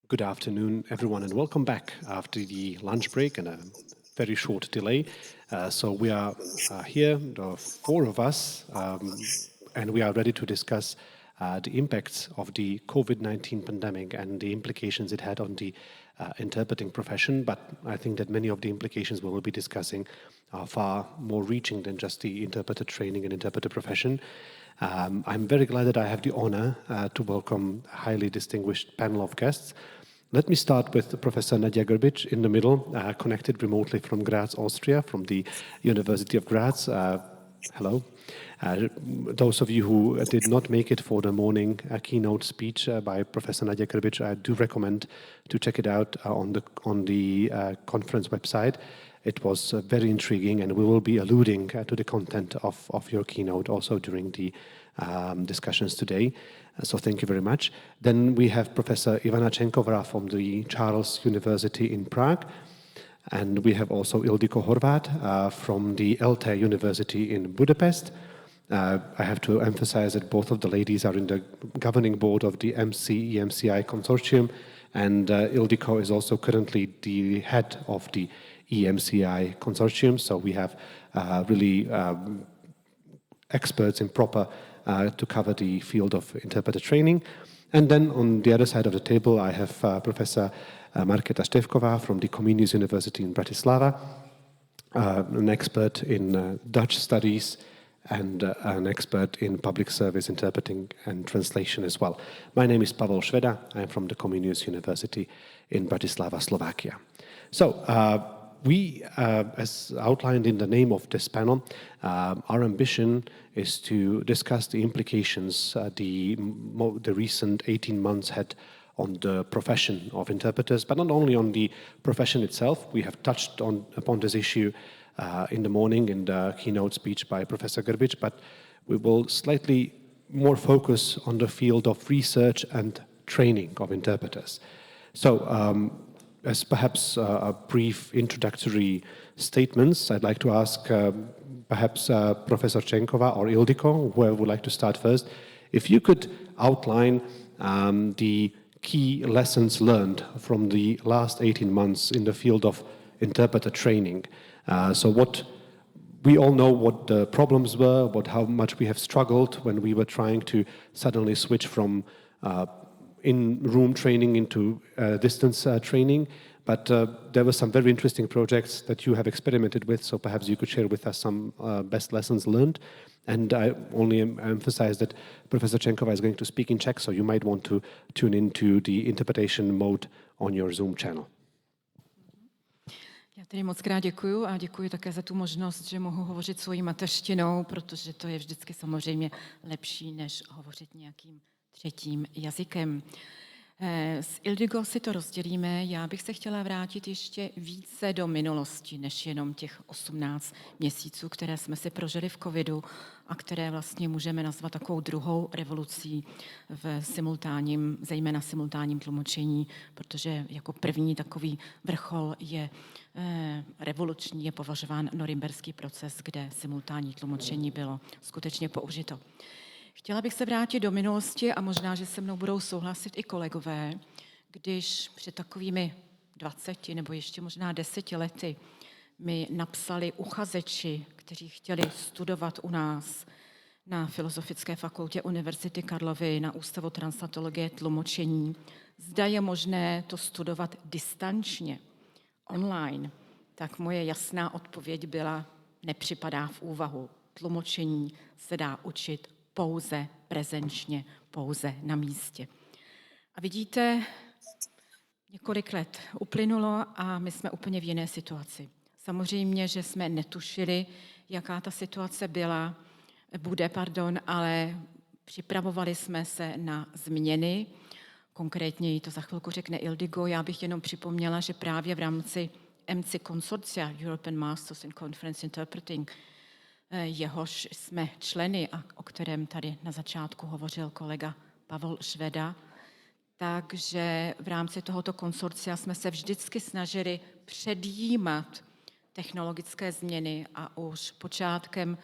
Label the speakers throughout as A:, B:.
A: Good afternoon, everyone, and welcome back after the lunch break and a very short delay. So we are here, the four of us, and we are ready to discuss the impacts of the COVID-19 pandemic and the implications it had on the interpreting profession. But I think that many of the implications we will be discussing are far more reaching than just the interpreter training and interpreter profession. I'm very glad that I have the honor to welcome a highly distinguished panel of guests. Let me start with Professor Nadja Grbić in the middle, connected remotely from Graz, Austria, from the University of Graz. Hello. Those of you who did not make it for the morning keynote speech by Professor Nadja Grbić, I do recommend to check it out on the conference website. It was very intriguing, and we will be alluding to the content of your keynote also during the discussions today. So thank you very much. Then we have Professor Ivana Čeňková from the Charles University in Prague. And we have also Ildikó Horváth from the ELTE University in Budapest. I have to emphasize that both of the ladies are in the governing board of the MC-EMCI consortium, and Ildikó is also currently the head of the EMCI consortium. So we have really experts in proper to cover the field of interpreter training. And then on the other side of the table, I have Professor Markéta Štefková from the Comenius University in Bratislava, an expert in Dutch studies and an expert in public service interpreting and translation as well. My name is Pavol Šveda. I'm from the Comenius University in Bratislava, Slovakia. So we, as outlined in the name of this panel, our ambition is to discuss the implications the recent 18 months had on the profession of interpreters, but not only on the profession itself. We have touched upon this issue in the morning in the keynote speech by Professor Grbić, but we will slightly more focus on the field of research and training of interpreters. So as perhaps a brief introductory statements, I'd like to ask perhaps Professor Čeňková or Ildikó, whoever would like to start first, if you could outline the key lessons learned from the last 18 months in the field of interpreter training. So what we all know what the problems were, how much we have struggled when we were trying to suddenly switch from in-room training into distance training. But there were some very interesting projects that you have experimented with, so perhaps you could share with us some best lessons learned. And I only emphasize that Professor Čeňková is going to speak in Czech, so you might want to tune into the interpretation mode on your Zoom channel.
B: Já tedy moc krát děkuju a děkuji také za tu možnost, že mohu hovořit svojí mateřštinou, protože to je vždycky samozřejmě lepší, než hovořit nějakým třetím jazykem. S Ildikó si to rozdělíme. Já bych se chtěla vrátit ještě více do minulosti, než jenom těch 18 měsíců, které jsme si prožili v covidu a které vlastně můžeme nazvat takovou druhou revolucí v simultánním, zejména simultánním tlumočení, protože jako první takový vrchol je revoluční, je považován norimberský proces, kde simultánní tlumočení bylo skutečně použito. Chtěla bych se vrátit do minulosti a možná, že se mnou budou souhlasit i kolegové, když před takovými 20 nebo ještě možná 10 lety mi napsali uchazeči, kteří chtěli studovat u nás na Filozofické fakultě Univerzity Karlovy na Ústavu translatologie tlumočení, zda je možné to studovat distančně, online, tak moje jasná odpověď byla, nepřipadá v úvahu. Tlumočení se dá učit pouze prezenčně, pouze na místě. A vidíte, několik let uplynulo a my jsme úplně v jiné situaci. Samozřejmě, že jsme netušili, jaká ta situace bude, ale připravovali jsme se na změny. Konkrétně to za chvilku řekne Ildikó. Já bych jenom připomněla, že právě v rámci MC Consortia, European Masters in Conference Interpreting, jehož jsme členy a o kterém tady na začátku hovořil kolega Pavol Šveda, takže v rámci tohoto konsorcia jsme se vždycky snažili předjímat technologické změny a už počátkem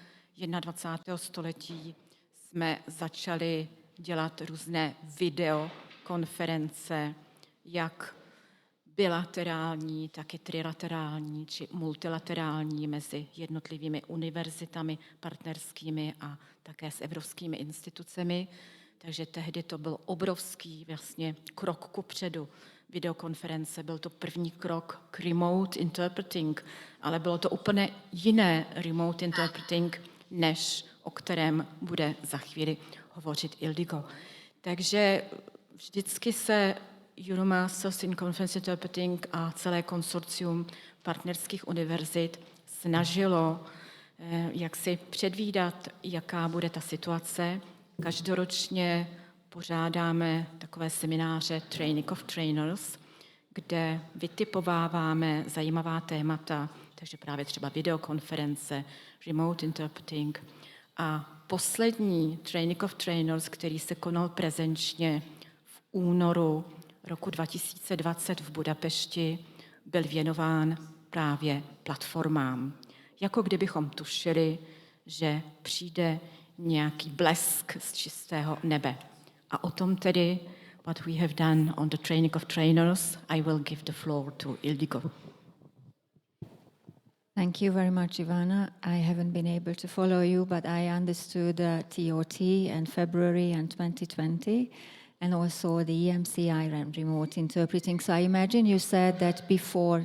B: 21. století jsme začali dělat různé videokonference, jak bilaterální, tak i trilaterální či multilaterální mezi jednotlivými univerzitami partnerskými a také s evropskými institucemi. Takže tehdy to byl obrovský vlastně krok kupředu. Videokonference, byl to první krok k remote interpreting, ale bylo to úplně jiné remote interpreting, než o kterém bude za chvíli hovořit Ildikó. Takže vždycky se Euromasters in Conference Interpreting a celé konsorcium partnerských univerzit snažilo jak si předvídat, jaká bude ta situace. Každoročně pořádáme takové semináře Training of Trainers, kde vytipováváme zajímavá témata, takže právě třeba videokonference, remote interpreting. A poslední Training of Trainers, který se konal prezenčně v únoru roku 2020 v Budapešti, byl věnován právě platformám. Jako kdybychom tušili, že přijde nějaký blesk z čistého nebe. A o tom tedy, what we have done on the training of trainers, I will give the floor to Ildikó.
C: Thank you very much, Ivana. I haven't been able to follow you, but I understood TOT in February and 2020, and also the EMCI remote interpreting. So I imagine you said that before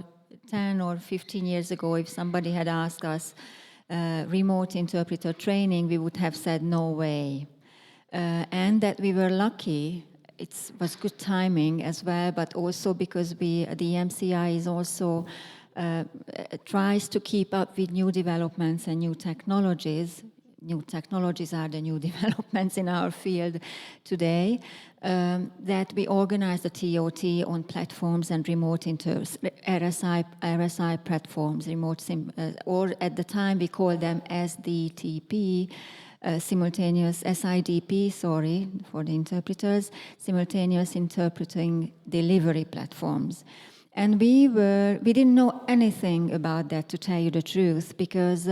C: 10 or 15 years ago, if somebody had asked us remote interpreter training, we would have said no way. And that we were lucky. It was good timing as well, but also because the EMCI is also tries to keep up with new developments and new technologies. New technologies are the new developments in our field today. That we organize the TOT on platforms and remote RSI platforms, or at the time we called them SDTP, simultaneous SIDP, sorry for the interpreters, simultaneous interpreting delivery platforms. And we didn't know anything about that, to tell you the truth, because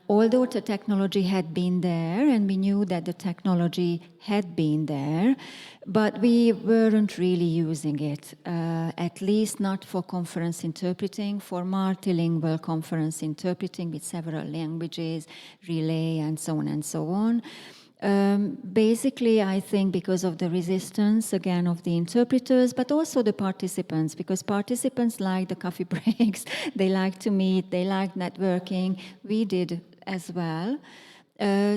C: although the technology had been there, and we knew that the technology had been there, but we weren't really using it, at least not for conference interpreting, for multilingual conference interpreting with several languages, relay, and so on and so on. Basically, I think because of the resistance, again, of the interpreters, but also the participants, because participants like the coffee breaks, they like to meet, they like networking. We did as well.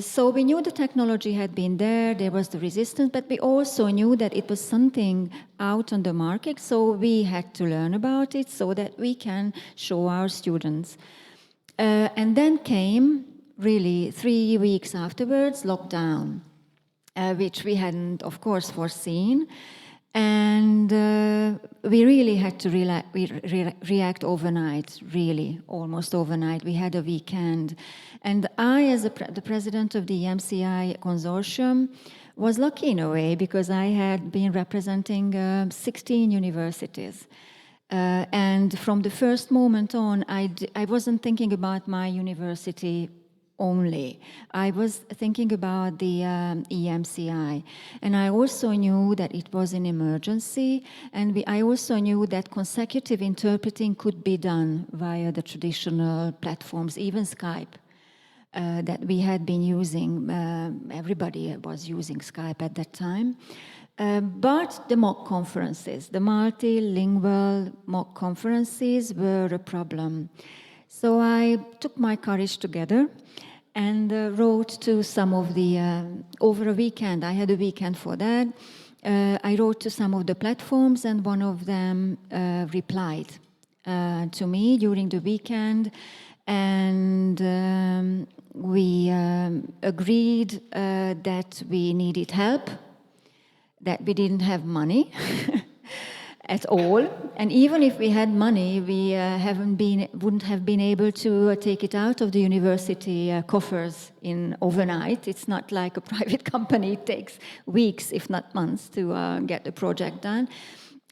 C: So we knew the technology had been there was the resistance, but we also knew that it was something out on the market, so we had to learn about it so that we can show our students. And then came, really 3 weeks afterwards, lockdown, which we hadn't, of course, foreseen. And we really had to react overnight, really, almost overnight. We had a weekend. And I, as the president of the EMCI consortium, was lucky in a way, because I had been representing 16 universities. And from the first moment on, I wasn't thinking about my university only. I was thinking about the EMCI. And I also knew that it was an emergency, and I also knew that consecutive interpreting could be done via the traditional platforms, even Skype, that we had been using. Everybody was using Skype at that time. But the mock conferences, the multilingual mock conferences were a problem. So I took my courage together and wrote to some of the, over a weekend, I had a weekend for that, I wrote to some of the platforms, and one of them replied to me during the weekend, and we agreed that we needed help, that we didn't have money at all, and even if we had money, we wouldn't have been able to take it out of the university coffers in overnight. It's not like a private company. It takes weeks, if not months, to get the project done.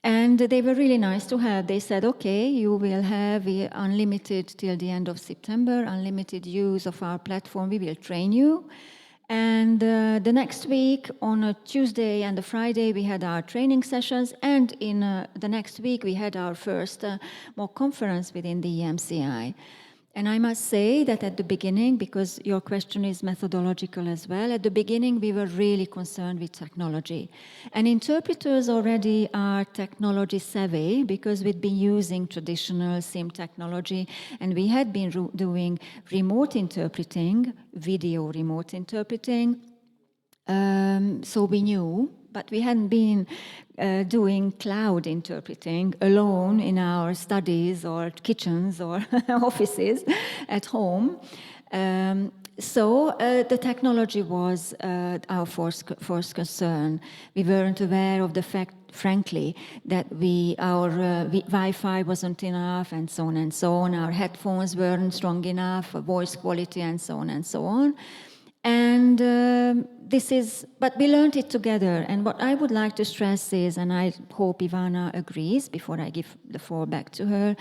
C: And they were really nice to help. They said, okay, you will have unlimited till the end of September, unlimited use of our platform. We will train you. And the next week, on a Tuesday and a Friday, we had our training sessions. And in the next week, we had our first mock conference within the EMCI. And I must say that at the beginning, because your question is methodological as well, at the beginning we were really concerned with technology. And interpreters already are technology savvy because we'd been using traditional SIM technology, and we had been doing remote interpreting, video remote interpreting. So we knew, but we hadn't been doing cloud interpreting alone in our studies or kitchens or offices at home. So the technology was our first concern. We weren't aware of the fact, frankly, that our Wi-Fi wasn't enough, and so on and so on. Our headphones weren't strong enough, voice quality, and so on and so on. And but we learned it together. And what I would like to stress is, and I hope Ivana agrees before I give the floor back to her,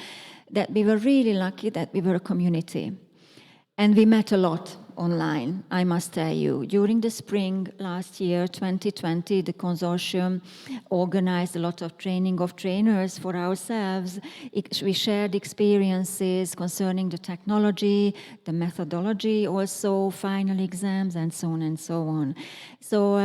C: that we were really lucky that we were a community. And we met a lot online, I must tell you. During the spring last year, 2020, the consortium organized a lot of training of trainers for ourselves. We shared experiences concerning the technology, the methodology, also final exams, and so on and so on. So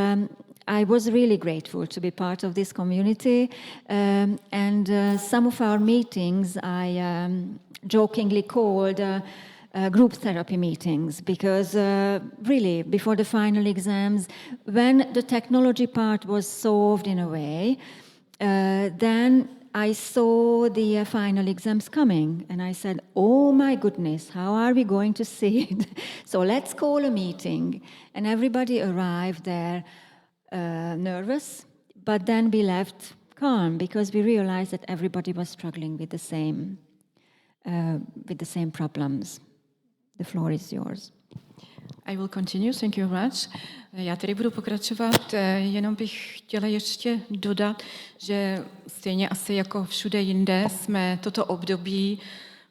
C: I was really grateful to be part of this community. And some of our meetings I jokingly called group therapy meetings, because really before the final exams, when the technology part was solved in a way, then I saw the final exams coming, and I said, oh my goodness, how are we going to see it? So let's call a meeting. And everybody arrived there nervous, but then we left calm because we realized that everybody was struggling with the same problems. The floor is yours.
B: I will continue, thank you very much. Já tady budu pokračovat, jenom bych chtěla ještě dodat, že stejně asi jako všude jinde jsme toto období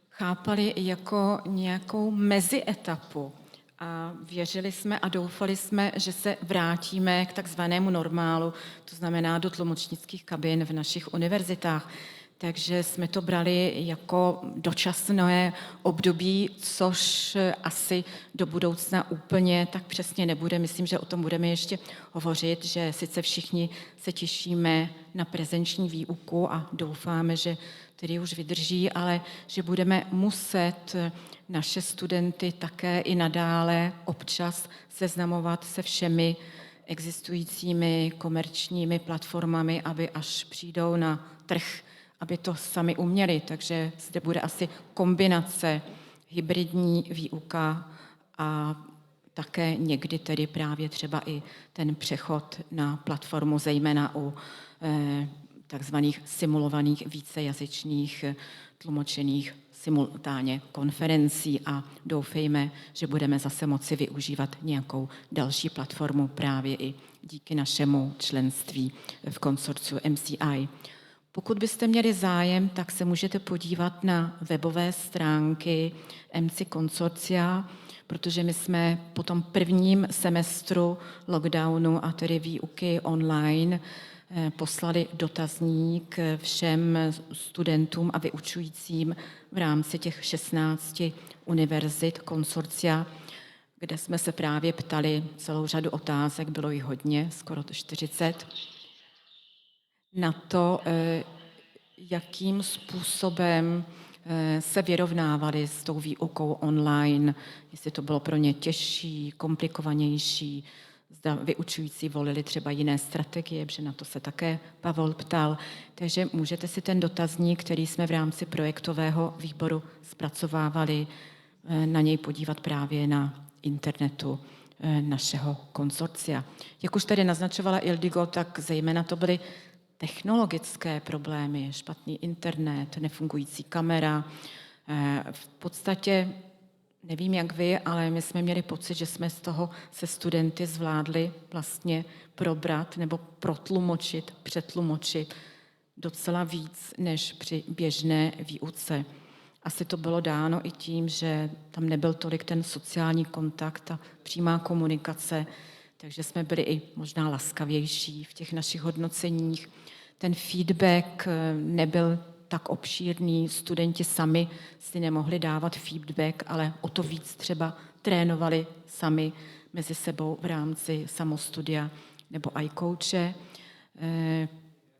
B: chápali jako nějakou mezietapu a věřili jsme a doufali jsme, že se vrátíme k takzvanému normálu, to znamená do tlumočnických kabin v našich univerzitách. Takže jsme to brali jako dočasné období, což asi do budoucna úplně tak přesně nebude. Myslím, že o tom budeme ještě hovořit, že sice všichni se těšíme na prezenční výuku a doufáme, že tedy už vydrží, ale že budeme muset naše studenty také i nadále občas seznamovat se všemi existujícími komerčními platformami, aby až přijdou na trh, aby to sami uměli. Takže zde bude asi kombinace hybridní výuka a také někdy tedy právě třeba i ten přechod na platformu, zejména u takzvaných simulovaných vícejazyčných tlumočených simultánně konferencí a doufejme, že budeme zase moci využívat nějakou další platformu právě i díky našemu členství v konsorciu MCI. Pokud byste měli zájem, tak se můžete podívat na webové stránky MC konsorcia, protože my jsme po tom prvním semestru lockdownu a tedy výuky online poslali dotazník všem studentům a vyučujícím v rámci těch 16 univerzit konsorcia, kde jsme se právě ptali celou řadu otázek, bylo jich hodně, skoro 40, na to, jakým způsobem se vyrovnávali s tou výukou online, jestli to bylo pro ně těžší, komplikovanější, zda vyučující volili třeba jiné strategie, protože na to se také Pavol ptal. Takže můžete si ten dotazník, který jsme v rámci projektového výboru zpracovávali, na něj podívat právě na internetu našeho konsorcia. Jak už tady naznačovala Ildikó, tak zejména to byly technologické problémy, špatný internet, nefungující kamera. V podstatě, nevím jak vy, ale my jsme měli pocit, že jsme z toho se studenty zvládli vlastně probrat nebo protlumočit, přetlumočit docela víc než při běžné výuce. Asi to bylo dáno i tím, že tam nebyl tolik ten sociální kontakt a přímá komunikace, takže jsme byli i možná laskavější v těch našich hodnoceních. Ten feedback nebyl tak obšírný, studenti sami si nemohli dávat feedback, ale o to víc třeba trénovali sami mezi sebou v rámci samostudia nebo iCoache.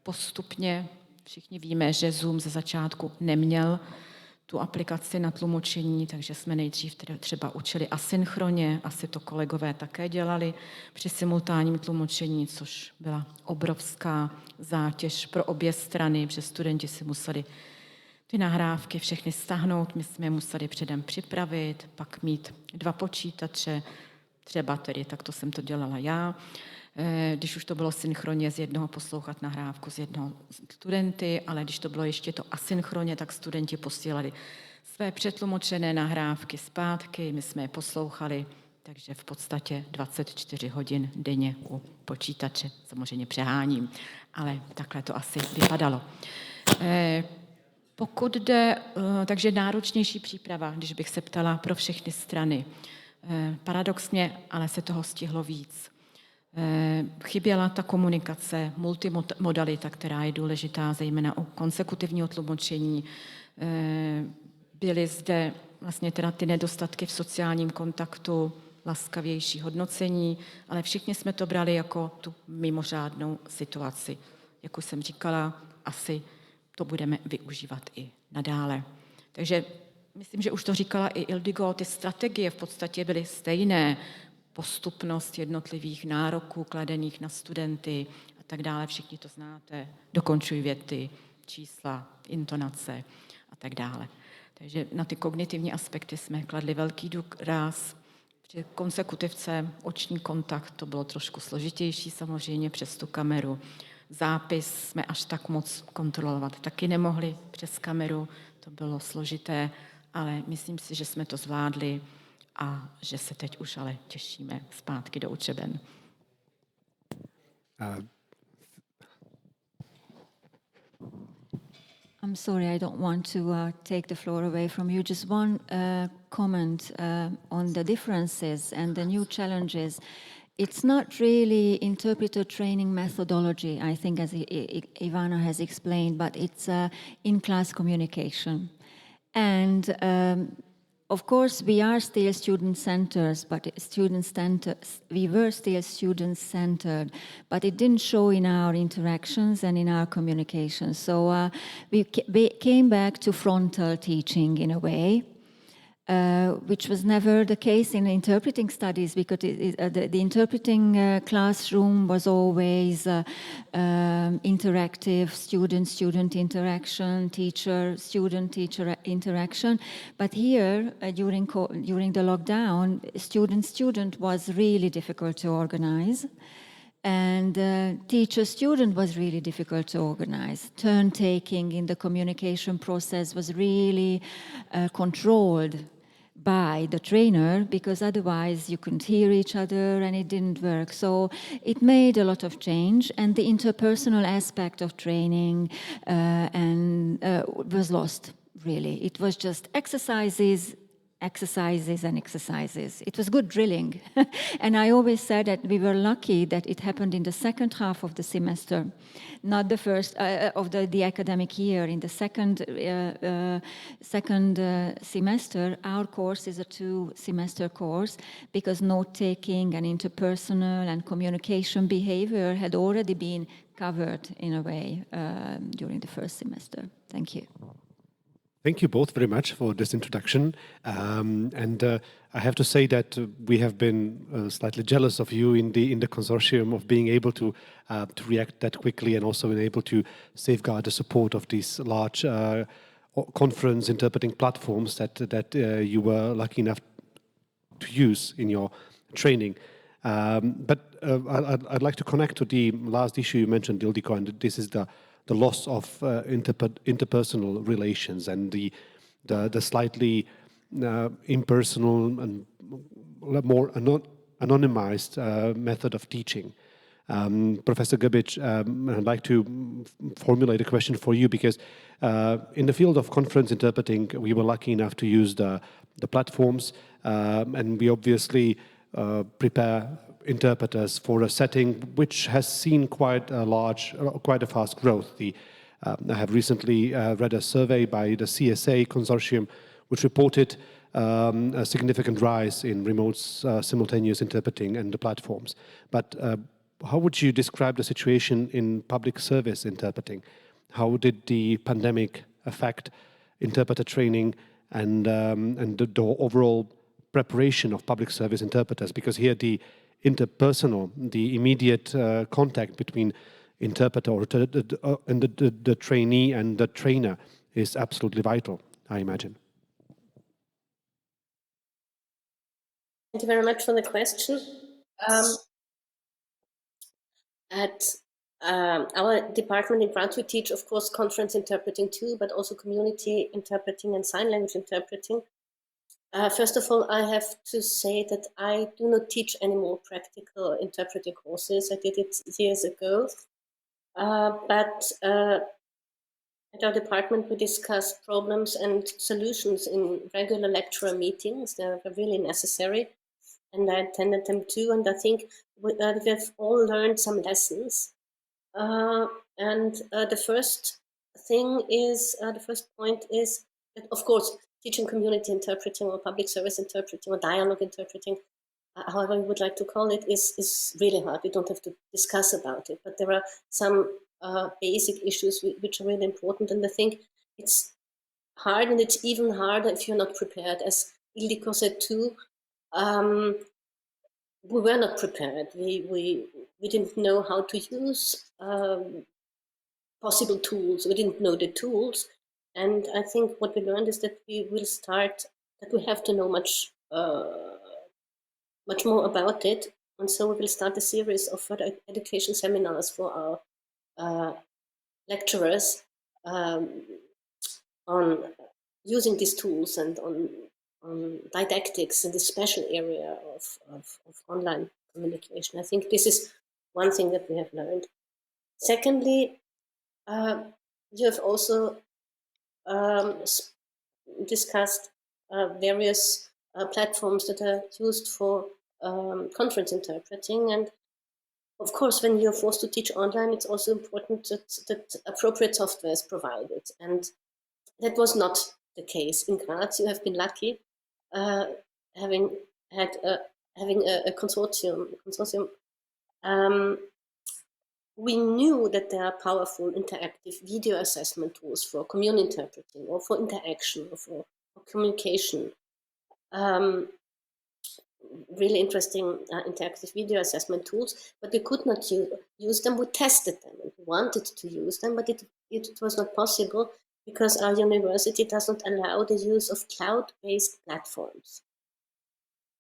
B: Postupně všichni víme, že Zoom ze začátku neměl tu aplikaci na tlumočení, takže jsme nejdřív třeba učili asynchronně, asi to kolegové také dělali při simultánním tlumočení, což byla obrovská zátěž pro obě strany, protože studenti si museli ty nahrávky všechny stáhnout, my jsme je museli předem připravit, pak mít 2 počítače, třeba tedy, tak to jsem to dělala já, když už to bylo synchronně, z jednoho poslouchat nahrávku z jednoho studenty, ale když to bylo ještě to asynchronně, tak studenti posílali své přetlumočené nahrávky zpátky, my jsme je poslouchali, takže v podstatě 24 hodin denně u počítače, samozřejmě přeháním, ale takhle to asi vypadalo. Pokud jde, takže náročnější příprava, když bych se ptala pro všechny strany. Paradoxně, ale se toho stihlo víc. Chyběla ta komunikace, multimodalita, která je důležitá, zejména u konsekutivního tlumočení. Byly zde vlastně teda ty nedostatky v sociálním kontaktu, laskavější hodnocení, ale všichni jsme to brali jako tu mimořádnou situaci. Jak už jsem říkala, asi to budeme využívat i nadále. Takže myslím, že už to říkala i Ildikó, ty strategie v podstatě byly stejné. Postupnost jednotlivých nároků kladených na studenty a tak dále. Všichni to znáte. Dokončuj věty, čísla, intonace a tak dále. Takže na ty kognitivní aspekty jsme kladli velký důraz. Při konsekutivce oční kontakt to bylo trošku složitější samozřejmě přes tu kameru. Zápis jsme až tak moc kontrolovat taky nemohli přes kameru. To bylo složité, ale myslím si, že jsme to zvládli a že se teď už ale těšíme zpátky do učeben.
C: I'm sorry, I don't want to take the floor away from you. Just one comment on the differences and the new challenges. It's not really interpreter training methodology, I think, as Ivana has explained, but it's in-class communication. And of course, we are still student-centered, we were still student-centered, but it didn't show in our interactions and in our communication. So we came back to frontal teaching in a way, which was never the case in interpreting studies, because the interpreting classroom was always interactive, student-student interaction, teacher-student-teacher interaction. But here, during the lockdown, student-student was really difficult to organize. And teacher-student was really difficult to organize. Turn-taking in the communication process was really controlled by the trainer, because otherwise you couldn't hear each other and it didn't work. So it made a lot of change, and the interpersonal aspect of training was lost, really. It was just exercises. It was good drilling. And I always said that we were lucky that it happened in the second half of the semester, not the first of the academic year. In the second semester, our course is a 2-semester course, because note-taking and interpersonal and communication behavior had already been covered in a way during the first semester. Thank you.
A: Thank you both very much for this introduction. And I have to say that we have been slightly jealous of you in the consortium of being able to react that quickly, and also being able to safeguard the support of these large conference interpreting platforms that you were lucky enough to use in your training. But I'd like to connect to the last issue you mentioned, Ildikó, and this is the loss of interpersonal relations and the slightly impersonal and more anonymized method of teaching. Professor Grbić, I'd like to formulate a question for you because in the field of conference interpreting, we were lucky enough to use the platforms, and we obviously prepare interpreters for a setting which has seen quite a fast growth. I have recently read a survey by the CSA consortium which reported a significant rise in remote simultaneous interpreting and the platforms. But how would you describe the situation in public service interpreting? How did the pandemic affect interpreter training and the overall preparation of public service interpreters? Because here the interpersonal, the immediate contact between interpreter and the trainee and the trainer is absolutely vital, I imagine.
D: Thank you very much for the question. At our department in France, we teach, of course, conference interpreting too, but also community interpreting and sign language interpreting. First of all, I have to say that I do not teach any more practical interpreting courses. I did it years ago. But at our department, we discuss problems and solutions in regular lecturer meetings. They're really necessary. And I attended them too. And I think we have all learned some lessons. And the first point is that, of course, teaching community interpreting or public service interpreting or dialogue interpreting, however you would like to call it, is really hard. We don't have to discuss about it. But there are some basic issues which are really important. And I think it's hard, and it's even harder if you're not prepared. As Ildikó said too, we were not prepared. We didn't know how to use possible tools. We didn't know the tools. And I think what we learned is that we have to know much more about it. And so we will start a series of further education seminars for our lecturers on using these tools and on didactics in this special area of online communication. I think this is one thing that we have learned. Secondly, you have also discussed various platforms that are used for conference interpreting. And of course, when you're forced to teach online, it's also important that appropriate software is provided. And that was not the case. In Graz, you have been lucky having a consortium. We knew that there are powerful interactive video assessment tools for community interpreting or for interaction or for communication. Really interesting interactive video assessment tools, but we could not use them. We tested them and we wanted to use them, but it was not possible because our university does not allow the use of cloud-based platforms.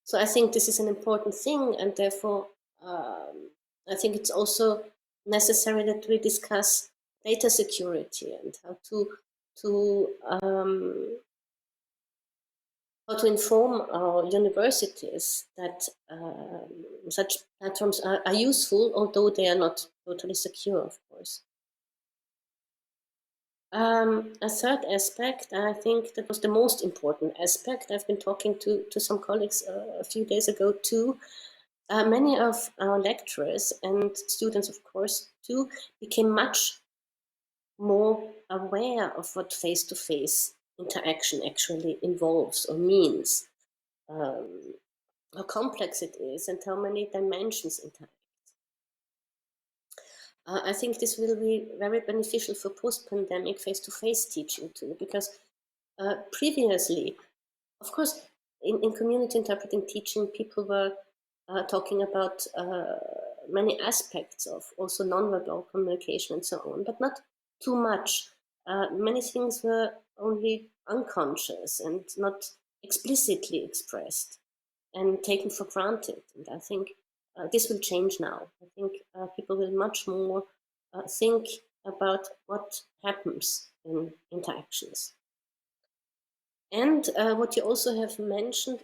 D: So I think this is an important thing, and therefore I think it's also necessary that we discuss data security and how to inform our universities that such platforms are useful, although they are not totally secure, of course. A third aspect, I think that was the most important aspect. I've been talking to some colleagues a few days ago too. Many of our lecturers and students, of course, too, became much more aware of what face-to-face interaction actually involves or means, how complex it is and how many dimensions interact. I think this will be very beneficial for post-pandemic face-to-face teaching too, because previously, of course, in community interpreting teaching, people were talking about many aspects of also nonverbal communication and so on, but not too much. Many things were only unconscious and not explicitly expressed and taken for granted. And I think this will change now. I think people will much more think about what happens in interactions. And what you also have mentioned,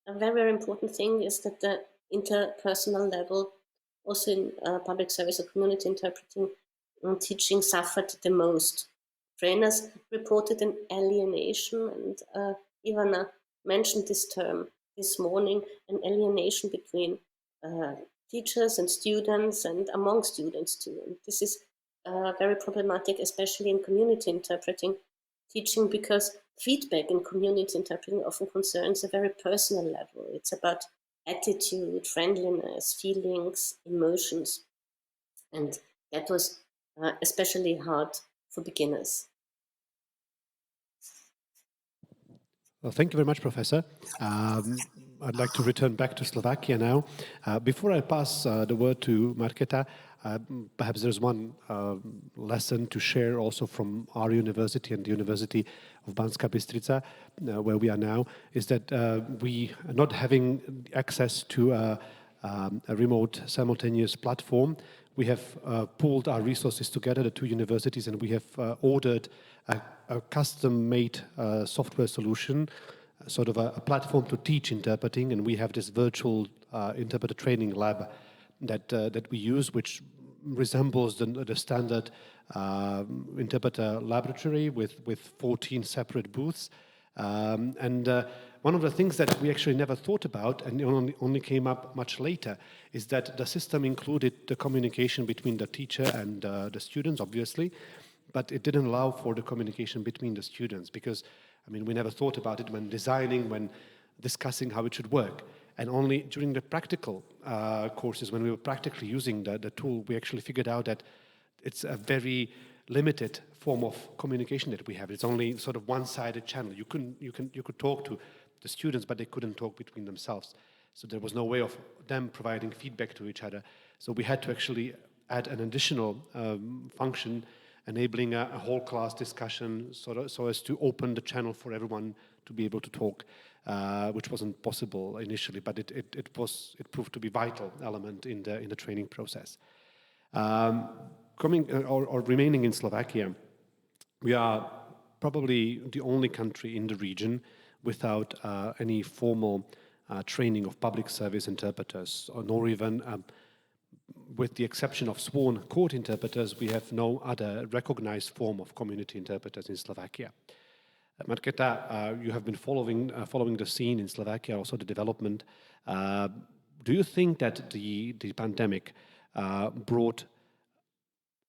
D: a very, very important thing is that the interpersonal level also in public service or community interpreting teaching suffered the most. Trainers reported an alienation, and Ivana mentioned this term this morning, an alienation between teachers and students and among students too. And this is very problematic, especially in community interpreting teaching, because feedback in community interpreting often concerns a very personal level. It's about attitude, friendliness, feelings, emotions. And that was especially hard for beginners.
A: Well, thank you very much, Professor. I'd like to return back to Slovakia now. Before I pass the word to Markéta, perhaps there's one lesson to share also from our university and the University of Banská Bystrica, where we are now, is that we, not having access to a remote simultaneous platform, we have pooled our resources together, the two universities, and we have ordered a custom-made software solution, sort of a platform to teach interpreting, and we have this virtual interpreter training lab that we use, which resembles the standard interpreter laboratory with 14 separate booths. One of the things that we actually never thought about, and only came up much later, is that the system included the communication between the teacher and the students, obviously, but it didn't allow for the communication between the students, because, I mean, we never thought about it when designing, when discussing how it should work. And only during the practical courses, when we were practically using the tool, we actually figured out that it's a very limited form of communication that we have. It's only sort of one-sided channel. You could talk to the students, but they couldn't talk between themselves. So there was no way of them providing feedback to each other. So we had to actually add an additional function enabling a whole class discussion so as to open the channel for everyone to be able to talk, which wasn't possible initially, but it proved to be a vital element in the training process. Remaining in Slovakia, we are probably the only country in the region without any formal training of public service interpreters, nor even, with the exception of sworn court interpreters, we have no other recognized form of community interpreters in Slovakia. Markéta, you have been following the scene in Slovakia, also the development. Do you think that the pandemic brought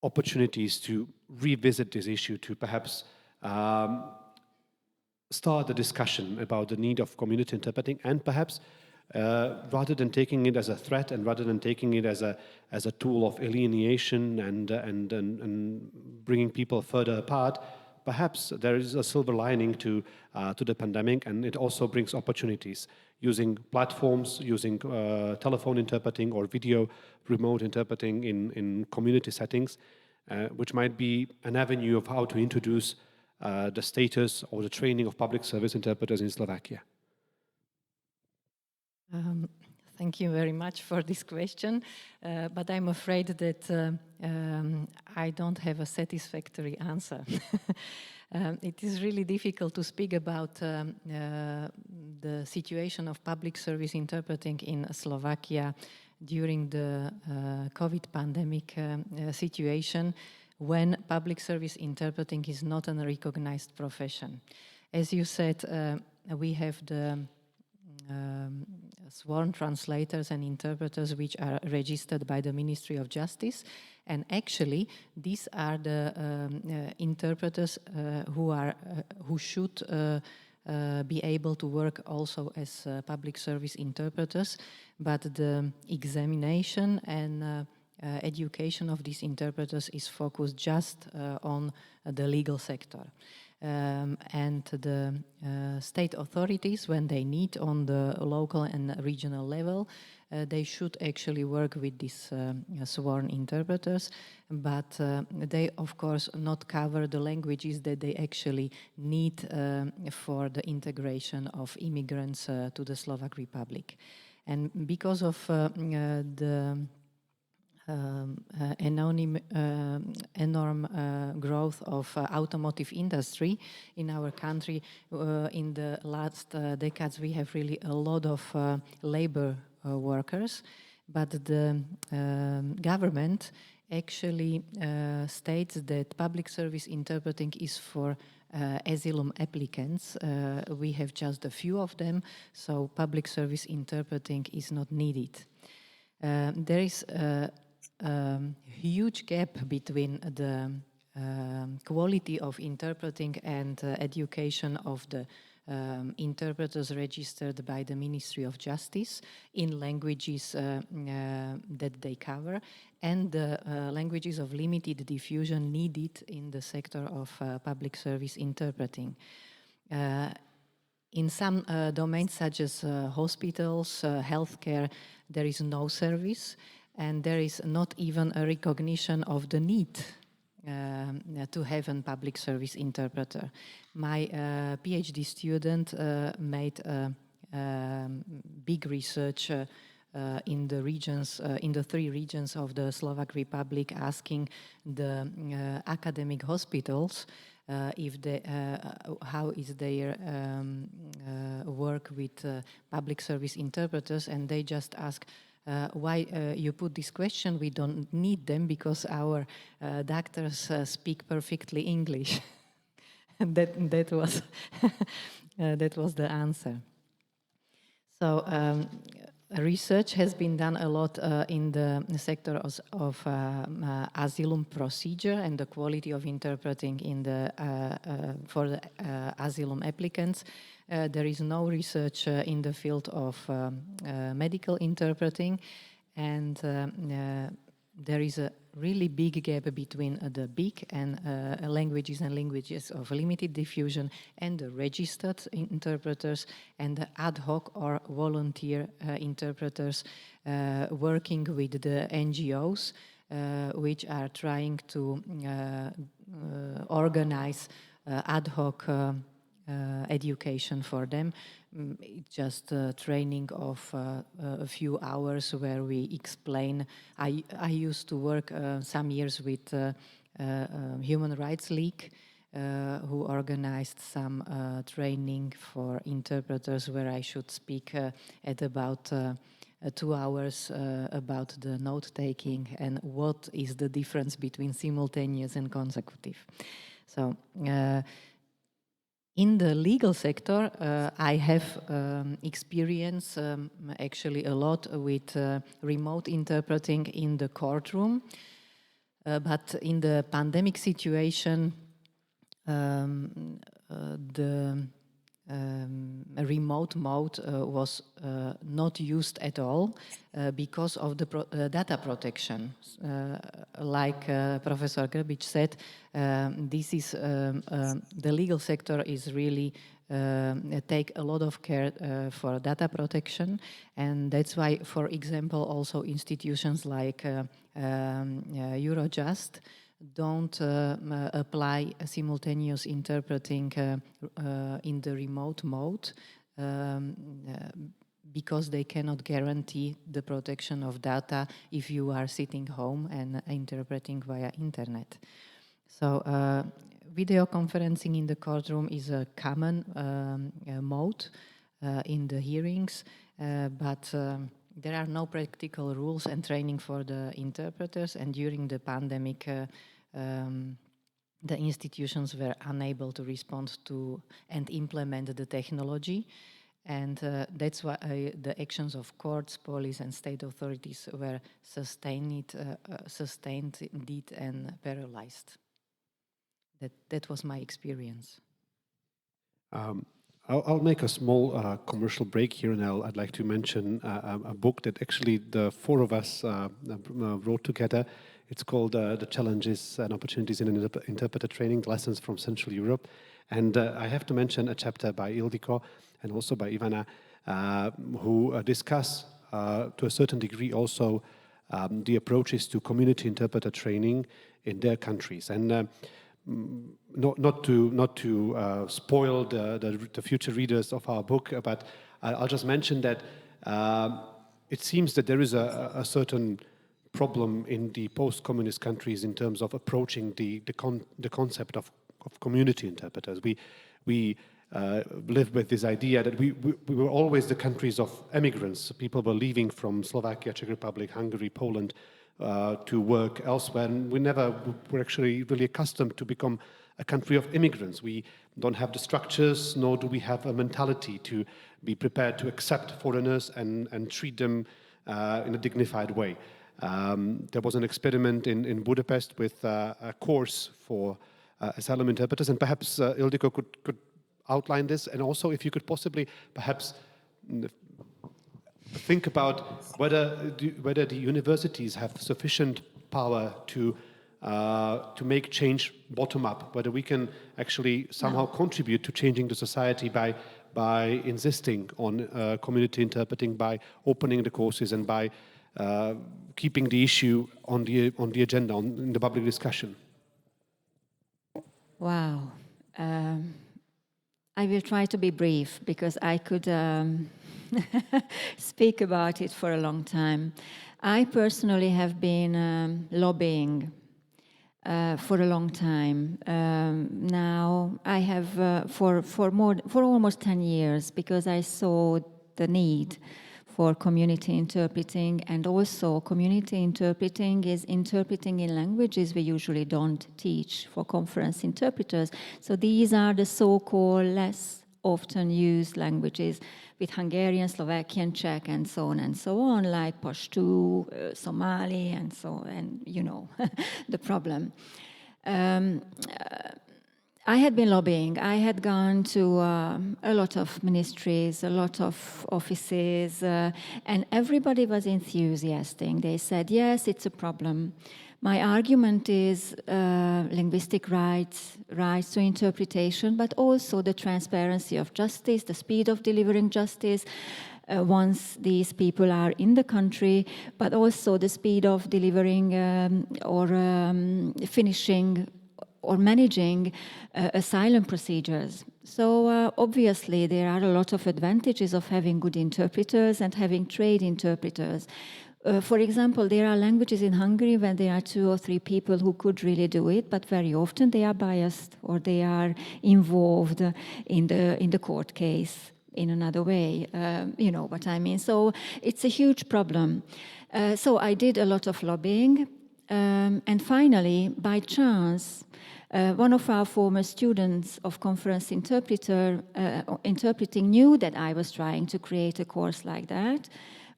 A: opportunities to revisit this issue, to perhaps start a discussion about the need of community interpreting, and perhaps rather than taking it as a threat and rather than taking it as a tool of alienation and bringing people further apart, perhaps there is a silver lining to the pandemic, and it also brings opportunities using platforms, using telephone interpreting or video remote interpreting in community settings, which might be an avenue of how to introduce the status or the training of public service interpreters in Slovakia.
E: Thank you very much for this question, but I'm afraid that I don't have a satisfactory answer. It is really difficult to speak about the situation of public service interpreting in Slovakia during the COVID pandemic situation, when public service interpreting is not a recognized profession. As you said, we have the sworn translators and interpreters which are registered by the Ministry of Justice, and actually these are the interpreters who should be able to work also as public service interpreters, but the examination and education of these interpreters is focused just on the legal sector. And the state authorities, when they need on the local and regional level, they should actually work with these sworn interpreters, but they of course not cover the languages that they actually need for the integration of immigrants to the Slovak Republic. And because of the enormous growth of automotive industry in our country, in the last decades we have really a lot of labor workers, but the government actually states that public service interpreting is for asylum applicants. We have just a few of them, so public service interpreting is not needed. There is a huge gap between the quality of interpreting and education of the interpreters registered by the Ministry of Justice in languages that they cover, and the languages of limited diffusion needed in the sector of public service interpreting. In some domains such as hospitals, healthcare, there is no service, and there is not even a recognition of the need to have a public service interpreter. My PhD student made big research in the regions, in the 3 regions of the Slovak Republic, asking the academic hospitals if they, how is their work with public service interpreters, and they just ask, why you put this question? We don't need them because our doctors speak perfectly English. that was that was the answer. So research has been done a lot in the sector of asylum procedure and the quality of interpreting in the for the asylum applicants. There is no research in the field of medical interpreting, and there is a really big gap between the big and languages and languages of limited diffusion and the registered interpreters and the ad hoc or volunteer interpreters working with the NGOs, which are trying to organize ad hoc education for them. It's just training of a few hours where we explain. I used to work some years with Human Rights League, who organized some training for interpreters where I should speak at about 2 hours about the note-taking and what is the difference between simultaneous and consecutive. So in the legal sector, I have experience actually a lot with remote interpreting in the courtroom, but in the pandemic situation, the remote mode was not used at all because of the data protection. Like Professor Grbić said, this is the legal sector is really take a lot of care for data protection, and that's why, for example, also institutions like Eurojust don't apply simultaneous interpreting in the remote mode because they cannot guarantee the protection of data if you are sitting home and interpreting via internet. So video conferencing in the courtroom is a common mode in the hearings, but there are no practical rules and training for the interpreters, and during the pandemic the institutions were unable to respond to and implement the technology, and that's why the actions of courts, police and state authorities were sustained indeed and paralyzed. That was my experience.
A: I'll make a small commercial break here, and I'd like to mention a book that actually the 4 of us wrote together. It's called The Challenges and Opportunities in Interpreter Training, Lessons from Central Europe. And I have to mention a chapter by Ildikó and also by Ivana, who discuss to a certain degree also the approaches to community interpreter training in their countries. And not to spoil the future readers of our book, but I'll just mention that it seems that there is a certain problem in the post-communist countries in terms of approaching the concept of community interpreters. We live with this idea that we were always the countries of immigrants. People were leaving from Slovakia, Czech Republic, Hungary, Poland to work elsewhere, and we never were actually really accustomed to become a country of immigrants. We don't have the structures, nor do we have a mentality to be prepared to accept foreigners and treat them in a dignified way. There was an experiment in Budapest with a course for asylum interpreters, and perhaps Ildikó could outline this, and also if you could possibly perhaps think about whether the universities have sufficient power to make change bottom up, whether we can actually somehow contribute to changing the society by insisting on community interpreting, by opening the courses, and by keeping the issue on the agenda, in the public discussion.
C: Wow. I will try to be brief because I could speak about it for a long time. I personally have been lobbying for a long time. Now I have for almost 10 years, because I saw the need for community interpreting, and also community interpreting is interpreting in languages we usually don't teach for conference interpreters. So these are the so-called less often used languages, with Hungarian, Slovakian, Czech, and so on, like Pashto, Somali, and so, and you know, the problem. I had been lobbying. I had gone to a lot of ministries, a lot of offices, and everybody was enthusiastic. They said, yes, it's a problem. My argument is linguistic rights to interpretation, but also the transparency of justice, the speed of delivering justice once these people are in the country, but also the speed of delivering or finishing or managing asylum procedures. So obviously there are a lot of advantages of having good interpreters and having trained interpreters. For example, there are languages in Hungary when there are 2 or 3 people who could really do it, but very often they are biased or they are involved in the court case in another way. You know what I mean? So it's a huge problem. So I did a lot of lobbying, and finally, by chance, one of our former students of conference interpreting knew that I was trying to create a course like that,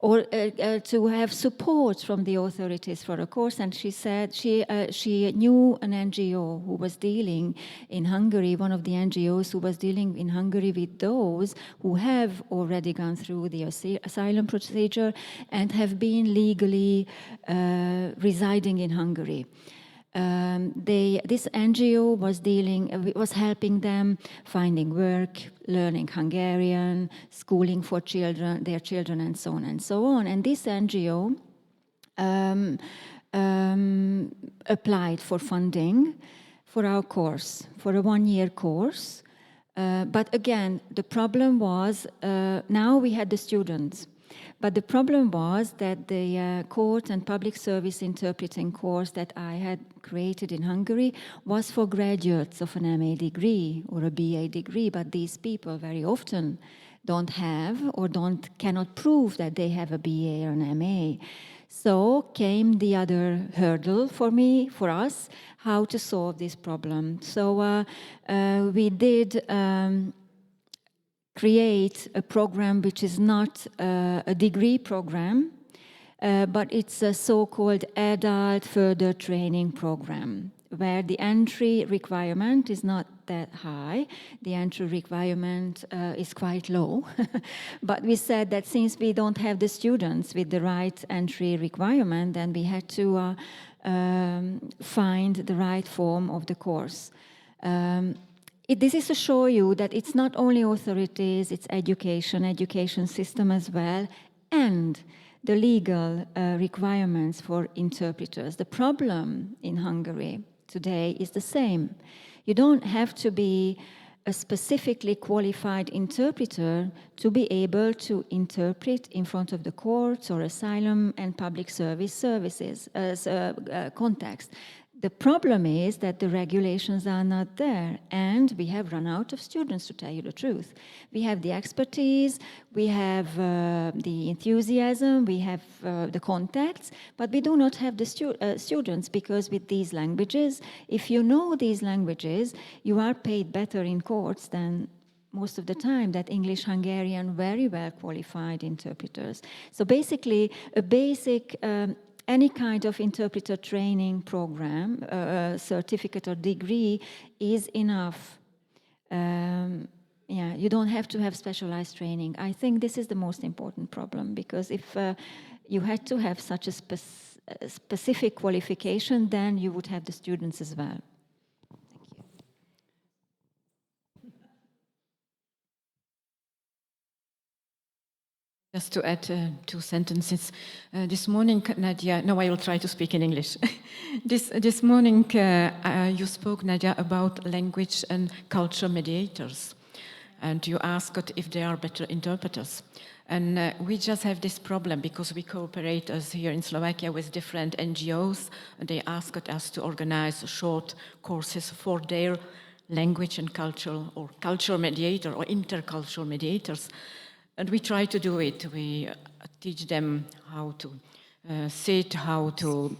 C: or to have support from the authorities for a course, and she said she knew an NGO who was dealing in Hungary, one of the NGOs who was dealing in Hungary with those who have already gone through the asylum procedure and have been legally residing in Hungary. This NGO was helping them finding work, learning Hungarian, schooling for their children, and so on and so on. And this NGO applied for funding for our course, for a 1-year course. But again, the problem was, now we had the students. But the problem was that the court and public service interpreting course that I had created in Hungary was for graduates of an MA degree or a BA degree, but these people very often don't have or cannot prove that they have a BA or an MA. So came the other hurdle for us, how to solve this problem. So we did create a program which is not a degree program, but it's a so-called adult further training program, where the entry requirement is not that high. The entry requirement is quite low. But we said that since we don't have the students with the right entry requirement, then we had to find the right form of the course. This is to show you that it's not only authorities, it's education system as well, and the legal requirements for interpreters. The problem in Hungary today is the same. You don't have to be a specifically qualified interpreter to be able to interpret in front of the courts or asylum and public services context. The problem is that the regulations are not there, and we have run out of students, to tell you the truth. We have the expertise, we have the enthusiasm, we have the contacts, but we do not have the students, because with these languages, if you know these languages, you are paid better in courts than most of the time that English-Hungarian very well qualified interpreters. So basically, a basic any kind of interpreter training program, certificate or degree is enough. Yeah, you don't have to have specialized training. I think this is the most important problem, because if you had to have such a specific qualification, then you would have the students as well.
B: Just to add 2 sentences. This morning, Nadja, no, I will try to speak in English. This morning, you spoke, Nadja, about language and culture mediators. And you asked if they are better interpreters. And we just have this problem because we cooperate as here in Slovakia with different NGOs. And they asked us to organize short courses for their language and cultural or cultural mediator or intercultural mediators. And we try to do it. We teach them how to sit, how to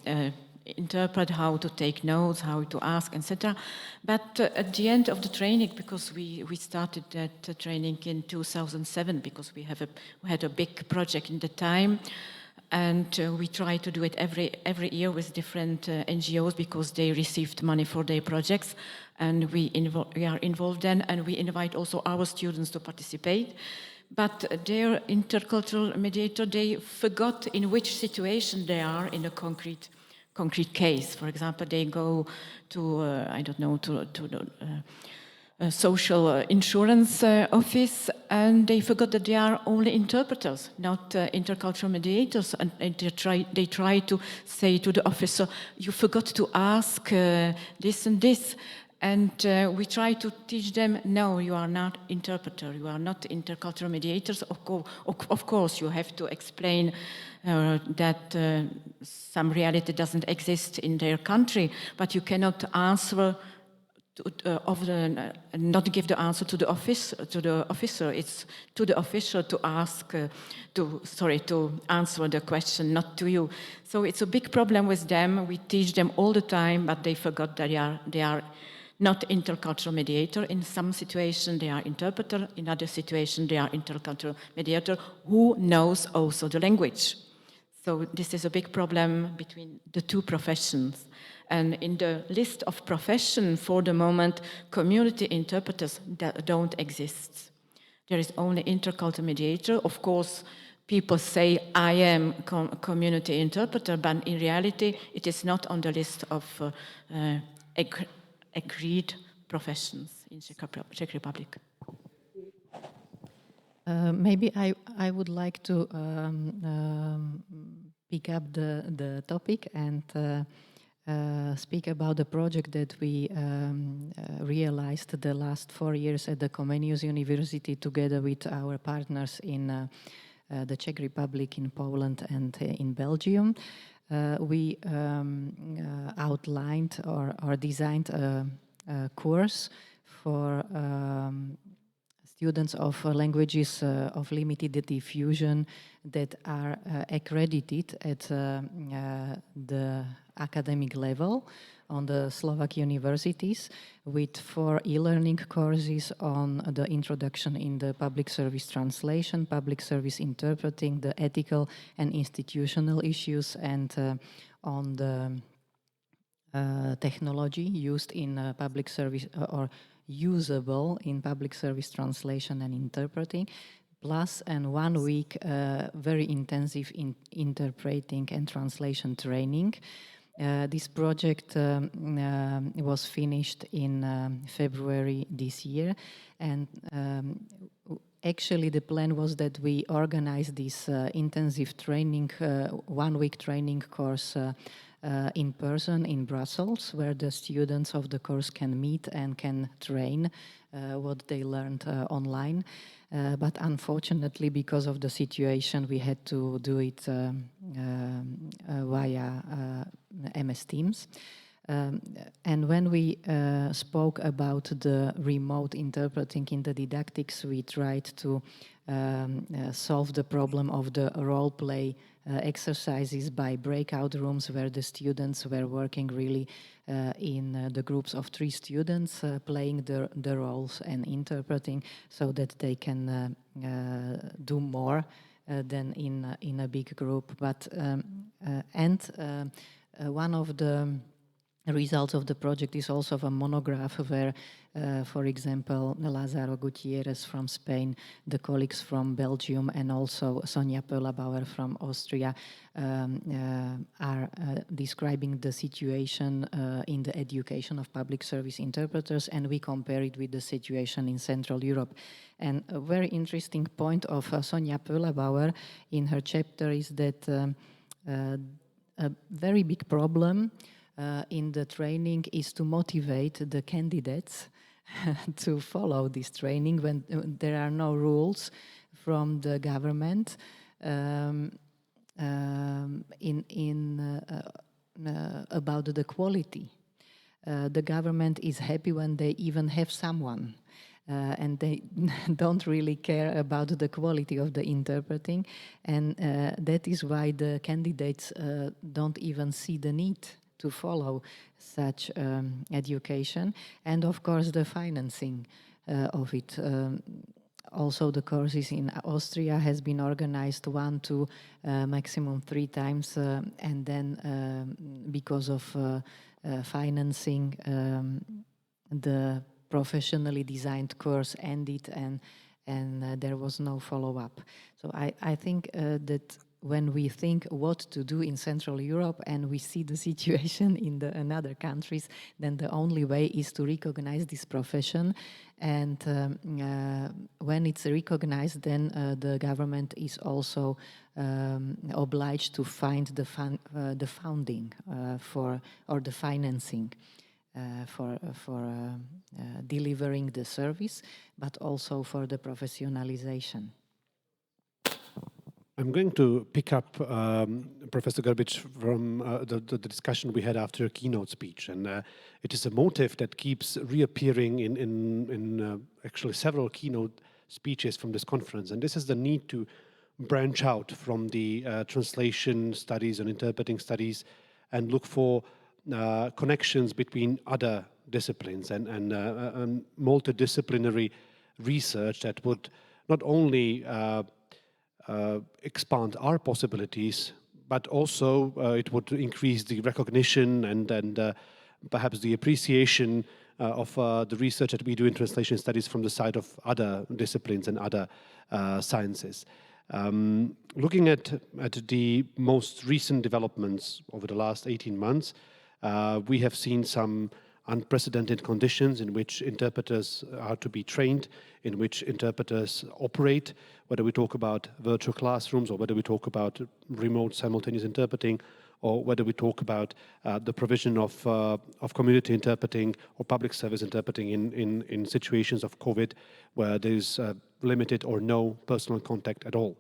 B: interpret, how to take notes, how to ask, etc. But at the end of the training, because we started that training in 2007, because we had a big project in the time, and we try to do it every year with different NGOs, because they received money for their projects, and we are involved then, and we invite also our students to participate. But their intercultural mediator, they forgot in which situation they are in a concrete case. For example, they go to, I don't know, to the social insurance office, and they forgot that they are only interpreters, not intercultural mediators. And they try to say to the officer, you forgot to ask this and this. And we try to teach them, no, you are not interpreter, you are not intercultural mediators. Of course, you have to explain that some reality doesn't exist in their country, but you cannot answer not give the answer to the officer. It's to the officer to ask, to answer the question, not to you. So it's a big problem with them. We teach them all the time, but they forgot that they are not intercultural mediator. In some situation they are interpreter, in other situation they are intercultural mediator who knows also the language. So this is a big problem between the two professions. And in the list of profession for the moment, community interpreters don't exist. There is only intercultural mediator. Of course, people say, I am community interpreter, but in reality, it is not on the list of agreed professions in Czech Republic.
E: Maybe I would like to pick up the topic and speak about the project that we realized the last 4 years at the Comenius University together with our partners in the Czech Republic, in Poland and in Belgium. We outlined or designed a course for students of languages of limited diffusion that are accredited at the academic level on the Slovak universities, with 4 e-learning courses on the introduction in the public service translation, public service interpreting, the ethical and institutional issues, and on the technology used in public service or usable in public service translation and interpreting, plus and 1 week very intensive interpreting and translation training. This project was finished in February this year, and actually the plan was that we organize this intensive training, 1 week training course in person in Brussels, where the students of the course can meet and can train what they learned online. But unfortunately, because of the situation, we had to do it via MS Teams. And when we spoke about the remote interpreting in the didactics, we tried to solve the problem of the role play exercises by breakout rooms where the students were working really in the groups of 3 students playing the roles and interpreting so that they can do more than in a big group. But one of the results of the project is also a monograph where, for example, Lázaro Gutiérrez from Spain, the colleagues from Belgium, and also Sonja Pöllabauer from Austria are describing the situation in the education of public service interpreters, and we compare it with the situation in Central Europe. And a very interesting point of Sonja Pöllabauer in her chapter is that a very big problem in the training is to motivate the candidates to follow this training when there are no rules from the government about the quality. The government is happy when they even have someone. And they don't really care about the quality of the interpreting, and that is why the candidates don't even see the need to follow such education, and of course the financing of it. Also the courses in Austria has been organized 1 to maximum 3 times, and then because of financing, the professionally designed course ended, and there was no follow-up. So I think that when we think what to do in Central Europe and we see the situation in other countries, then the only way is to recognize this profession. And when it's recognized, then the government is also obliged to find the funding or the financing for delivering the service, but also for the professionalization.
A: I'm going to pick up Professor Grbić from the discussion we had after a keynote speech, and it is a motive that keeps reappearing in actually several keynote speeches from this conference, and this is the need to branch out from the translation studies and interpreting studies and look for connections between other disciplines and multidisciplinary research that would not only expand our possibilities, but also it would increase the recognition and perhaps the appreciation of the research that we do in translation studies from the side of other disciplines and other sciences. Looking at the most recent developments over the last 18 months, we have seen some unprecedented conditions in which interpreters are to be trained, in which interpreters operate, whether we talk about virtual classrooms or whether we talk about remote simultaneous interpreting, or whether we talk about the provision of community interpreting or public service interpreting in situations of COVID where there is limited or no personal contact at all.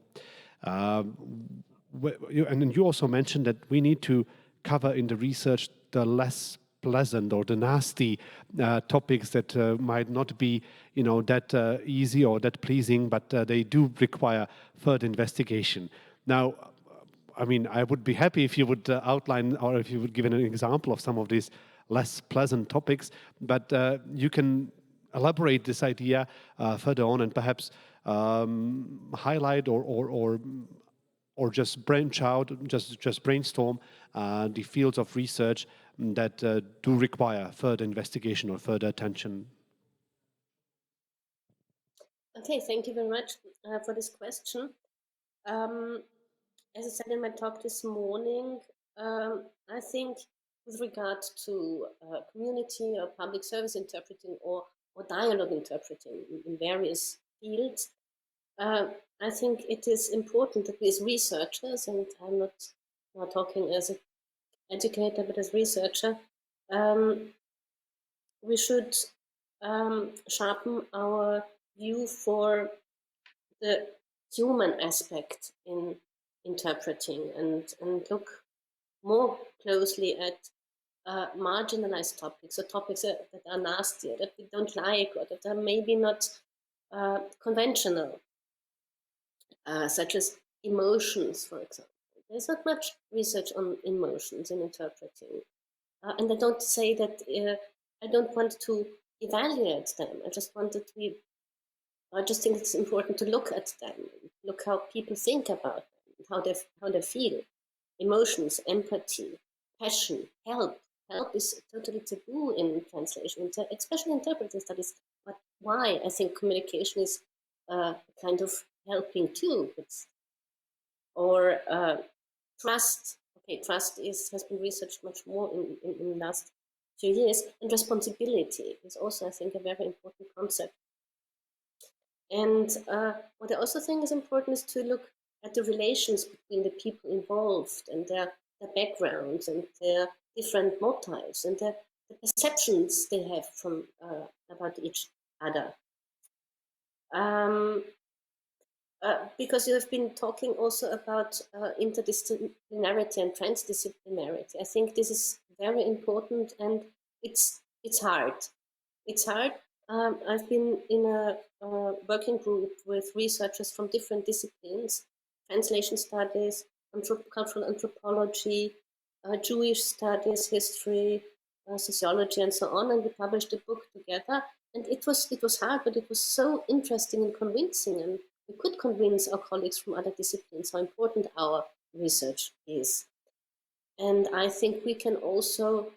A: And you also mentioned that we need to cover in the research the less pleasant or the nasty topics that might not be, that easy or that pleasing, but they do require further investigation. Now, I mean, I would be happy if you would outline or if you would give an example of some of these less pleasant topics, but you can elaborate this idea further on and perhaps highlight or just branch out, just brainstorm the fields of research that do require further investigation or further attention.
D: Okay, thank you very much for this question. As I said in my talk this morning, I think with regard to community or public service interpreting or dialogue interpreting in various fields, I think it is important that we as researchers, and I'm not talking as an educator, but as researcher, we should sharpen our view for the human aspect in interpreting and look more closely at marginalized topics, or topics that are nastier, that we don't like, or that are maybe not conventional, such as emotions, for example. There's not much research on emotions in interpreting. And I don't say that I don't want to evaluate them. I just think it's important to look at them, look how people think about them, how they feel. Emotions, empathy, passion, help. Help is totally taboo in translation, especially interpreting studies. But why? I think communication is kind of helping too. Or trust. Okay, trust has been researched much more in the last few years. And responsibility is also, I think, a very important concept. And what I also think is important is to look at the relations between the people involved and their backgrounds and their different motives and the perceptions they have from about each other. Because you have been talking also about interdisciplinarity and transdisciplinarity. I think this is very important, and it's hard. It's hard. I've been in a working group with researchers from different disciplines: translation studies, cultural anthropology, Jewish studies, history, sociology, and so on. And we published a book together. And it was hard, but it was so interesting and convincing. And we could convince our colleagues from other disciplines how important our research is. And I think we can also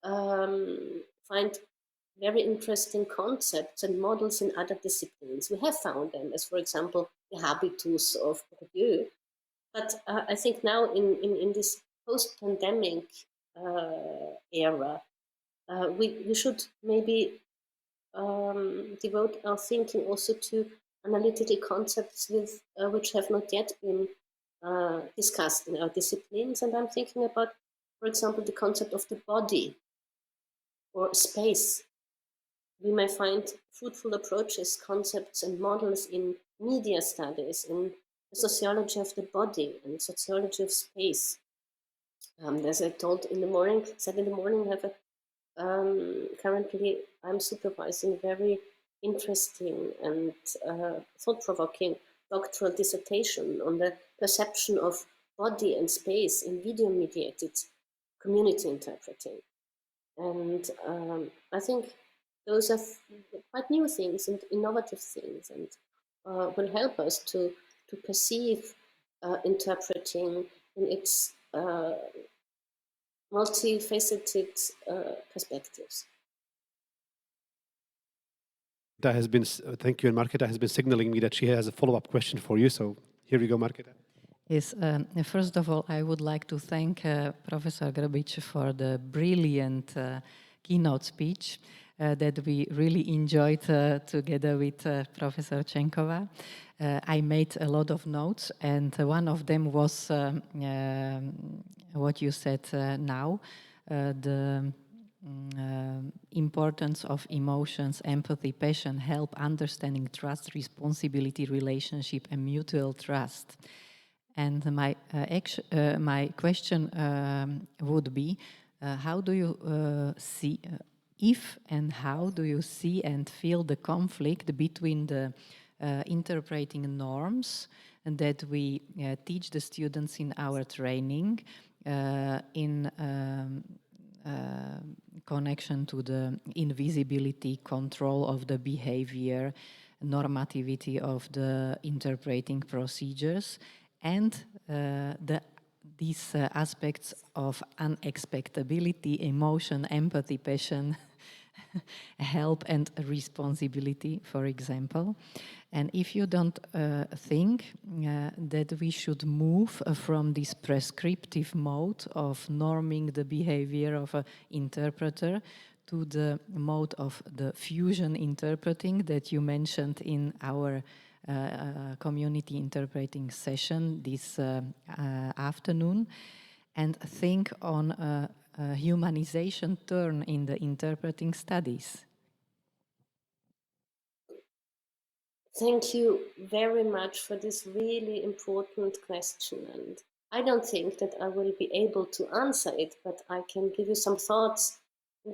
D: find very interesting concepts and models in other disciplines. We have found them, as for example, the habitus of Bourdieu. But I think now in this post-pandemic era, we should maybe devote our thinking also to analytical concepts which have not yet been discussed in our disciplines. And I'm thinking about, for example, the concept of the body or space. We may find fruitful approaches, concepts, and models in media studies, in the sociology of the body and sociology of space. As I said in the morning, I have currently I'm supervising very interesting and thought-provoking doctoral dissertation on the perception of body and space in video-mediated community interpreting. And I think those are quite new things and innovative things, and will help us to perceive interpreting in its multifaceted perspectives.
A: Thank you, and Markéta has been signaling me that she has a follow-up question for you. So here we go, Markéta.
E: Yes, first of all, I would like to thank Professor Grbić for the brilliant keynote speech that we really enjoyed together with Professor Čeňková. I made a lot of notes, and one of them was what you said now, the importance of emotions, empathy, passion, help, understanding, trust, responsibility, relationship, and mutual trust. And my question would be, how do you see, if and how do you see and feel the conflict between the interpreting norms that we teach the students in our training in connection to the invisibility, control of the behavior, normativity of the interpreting procedures, and these aspects of unexpectability, emotion, empathy, passion, help, and responsibility, for example. And if you don't think that we should move from this prescriptive mode of norming the behavior of an interpreter to the mode of the fusion interpreting that you mentioned in our community interpreting session this afternoon, and think on a humanization turn in the interpreting studies?
D: Thank you very much for this really important question. And I don't think that I will be able to answer it, but I can give you some thoughts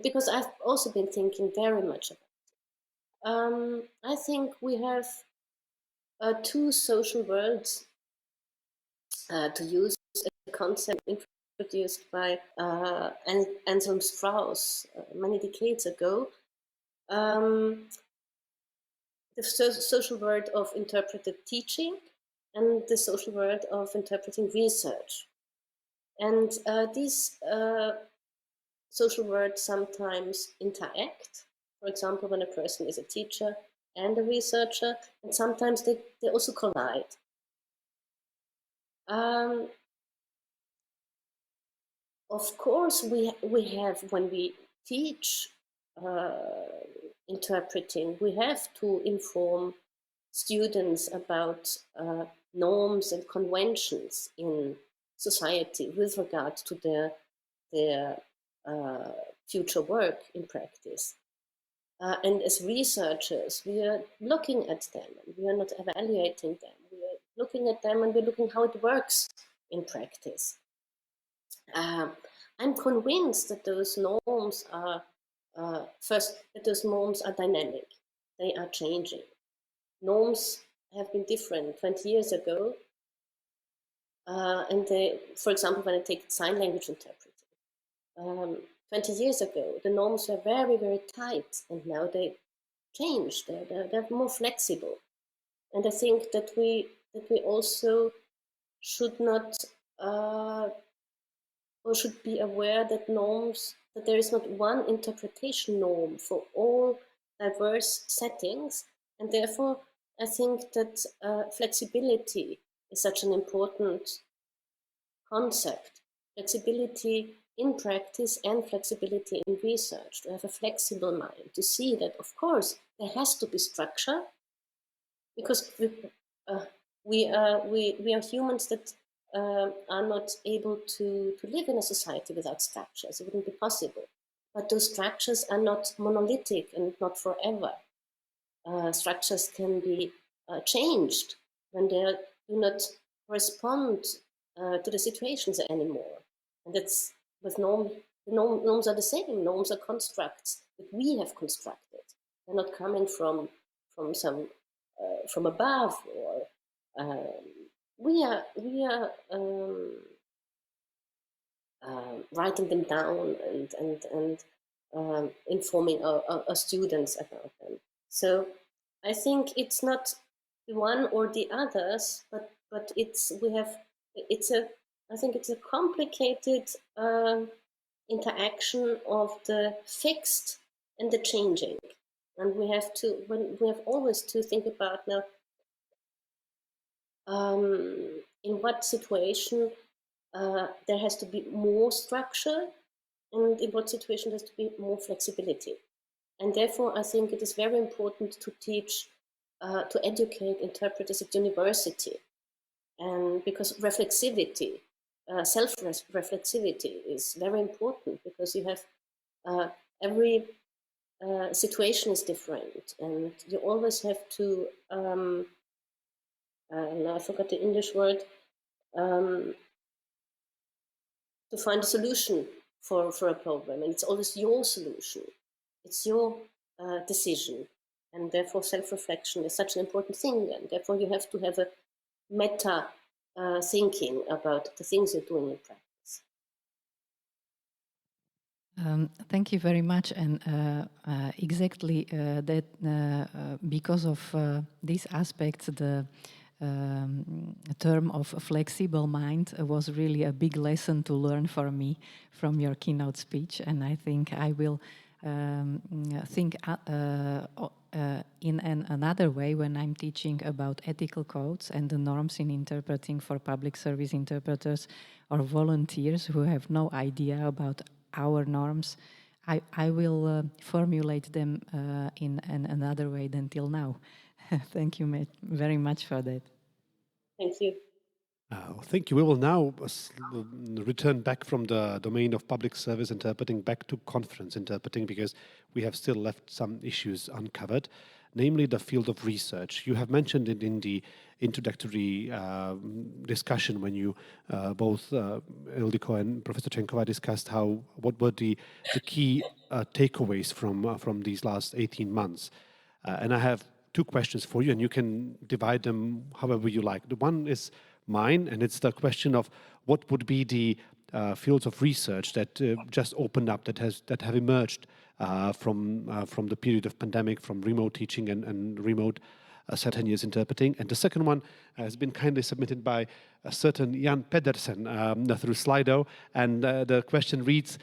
D: because I've also been thinking very much about it. I think we have two social worlds, to use a concept introduced by Anselm Strauss many decades ago. The social world of interpreted teaching and the social world of interpreting research. And these social worlds sometimes interact. For example, when a person is a teacher and a researcher, and sometimes they also collide. Of course, we have, when we teach interpreting, we have to inform students about norms and conventions in society with regard to their future work in practice. And as researchers, we are looking at them, and we are not evaluating them. We are looking at them and we're looking how it works in practice. I'm convinced that those norms are, that those norms are dynamic. They are changing. Norms have been different 20 years ago. And they, for example, when I take sign language interpreting, 20 years ago, the norms were very, very tight, and now they changed. They're more flexible. And I think that we also should not, or should be aware that norms, that there is not one interpretation norm for all diverse settings. And therefore, I think that flexibility is such an important concept. Flexibility in practice and flexibility in research, to have a flexible mind, to see that, of course, there has to be structure, because we are humans that are not able to live in a society without structures. It wouldn't be possible. But those structures are not monolithic and not forever. Structures can be changed when they do not correspond to the situations anymore. And that's with norms are the same. Norms are constructs that we have constructed. They're not coming from above, or we are writing them down and informing our students about them. So I think it's not the one or the others, but I think it's a complicated interaction of the fixed and the changing, and we have always to think about now in what situation there has to be more structure, and in what situation there has to be more flexibility. And therefore, I think it is very important to teach, to educate interpreters at university, and because reflexivity, self-reflexivity is very important, because you have every situation is different, and you always have to, now I forgot the English word, to find a solution for a problem, and it's always your solution. It's your decision, and therefore self-reflection is such an important thing, and therefore you have to have a meta thinking about the things you're doing in practice.
E: Thank you very much, and exactly that because of these aspects, the term of flexible mind was really a big lesson to learn for me from your keynote speech, and I think I will think in another way when I'm teaching about ethical codes and the norms in interpreting for public service interpreters or volunteers who have no idea about our norms. I will formulate them in another way than till now. Thank you very much for that.
D: Thank you.
A: Thank you. We will now return back from the domain of public service interpreting back to conference interpreting, because we have still left some issues uncovered. namely the field of research. You have mentioned it in the introductory discussion when you both Ildikó and Professor Čeňková discussed what were the key takeaways from these last 18 months. And I have two questions for you, and you can divide them however you like. The one is mine, and it's the question of what would be the fields of research that just opened up, that have emerged from the period of pandemic, from remote teaching and remote Simultaneous interpreting. And the second one has been kindly submitted by a certain Jan Pedersen through Slido, and the question reads,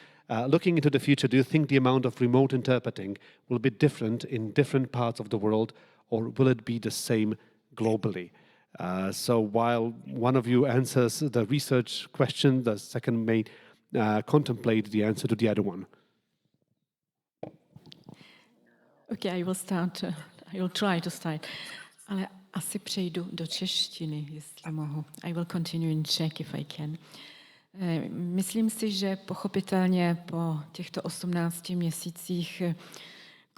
A: looking into the future, do you think the amount of remote interpreting will be different in different parts of the world, or will it be the same globally? So while one of you answers the research question, the second may contemplate the answer to the other one.
B: Okay, I will start. I will try to start. Ale asi přejdu do češtiny, jestli mohu. I will continue in Czech if I can. Myslím si, že pochopitelně po těchto 18 měsících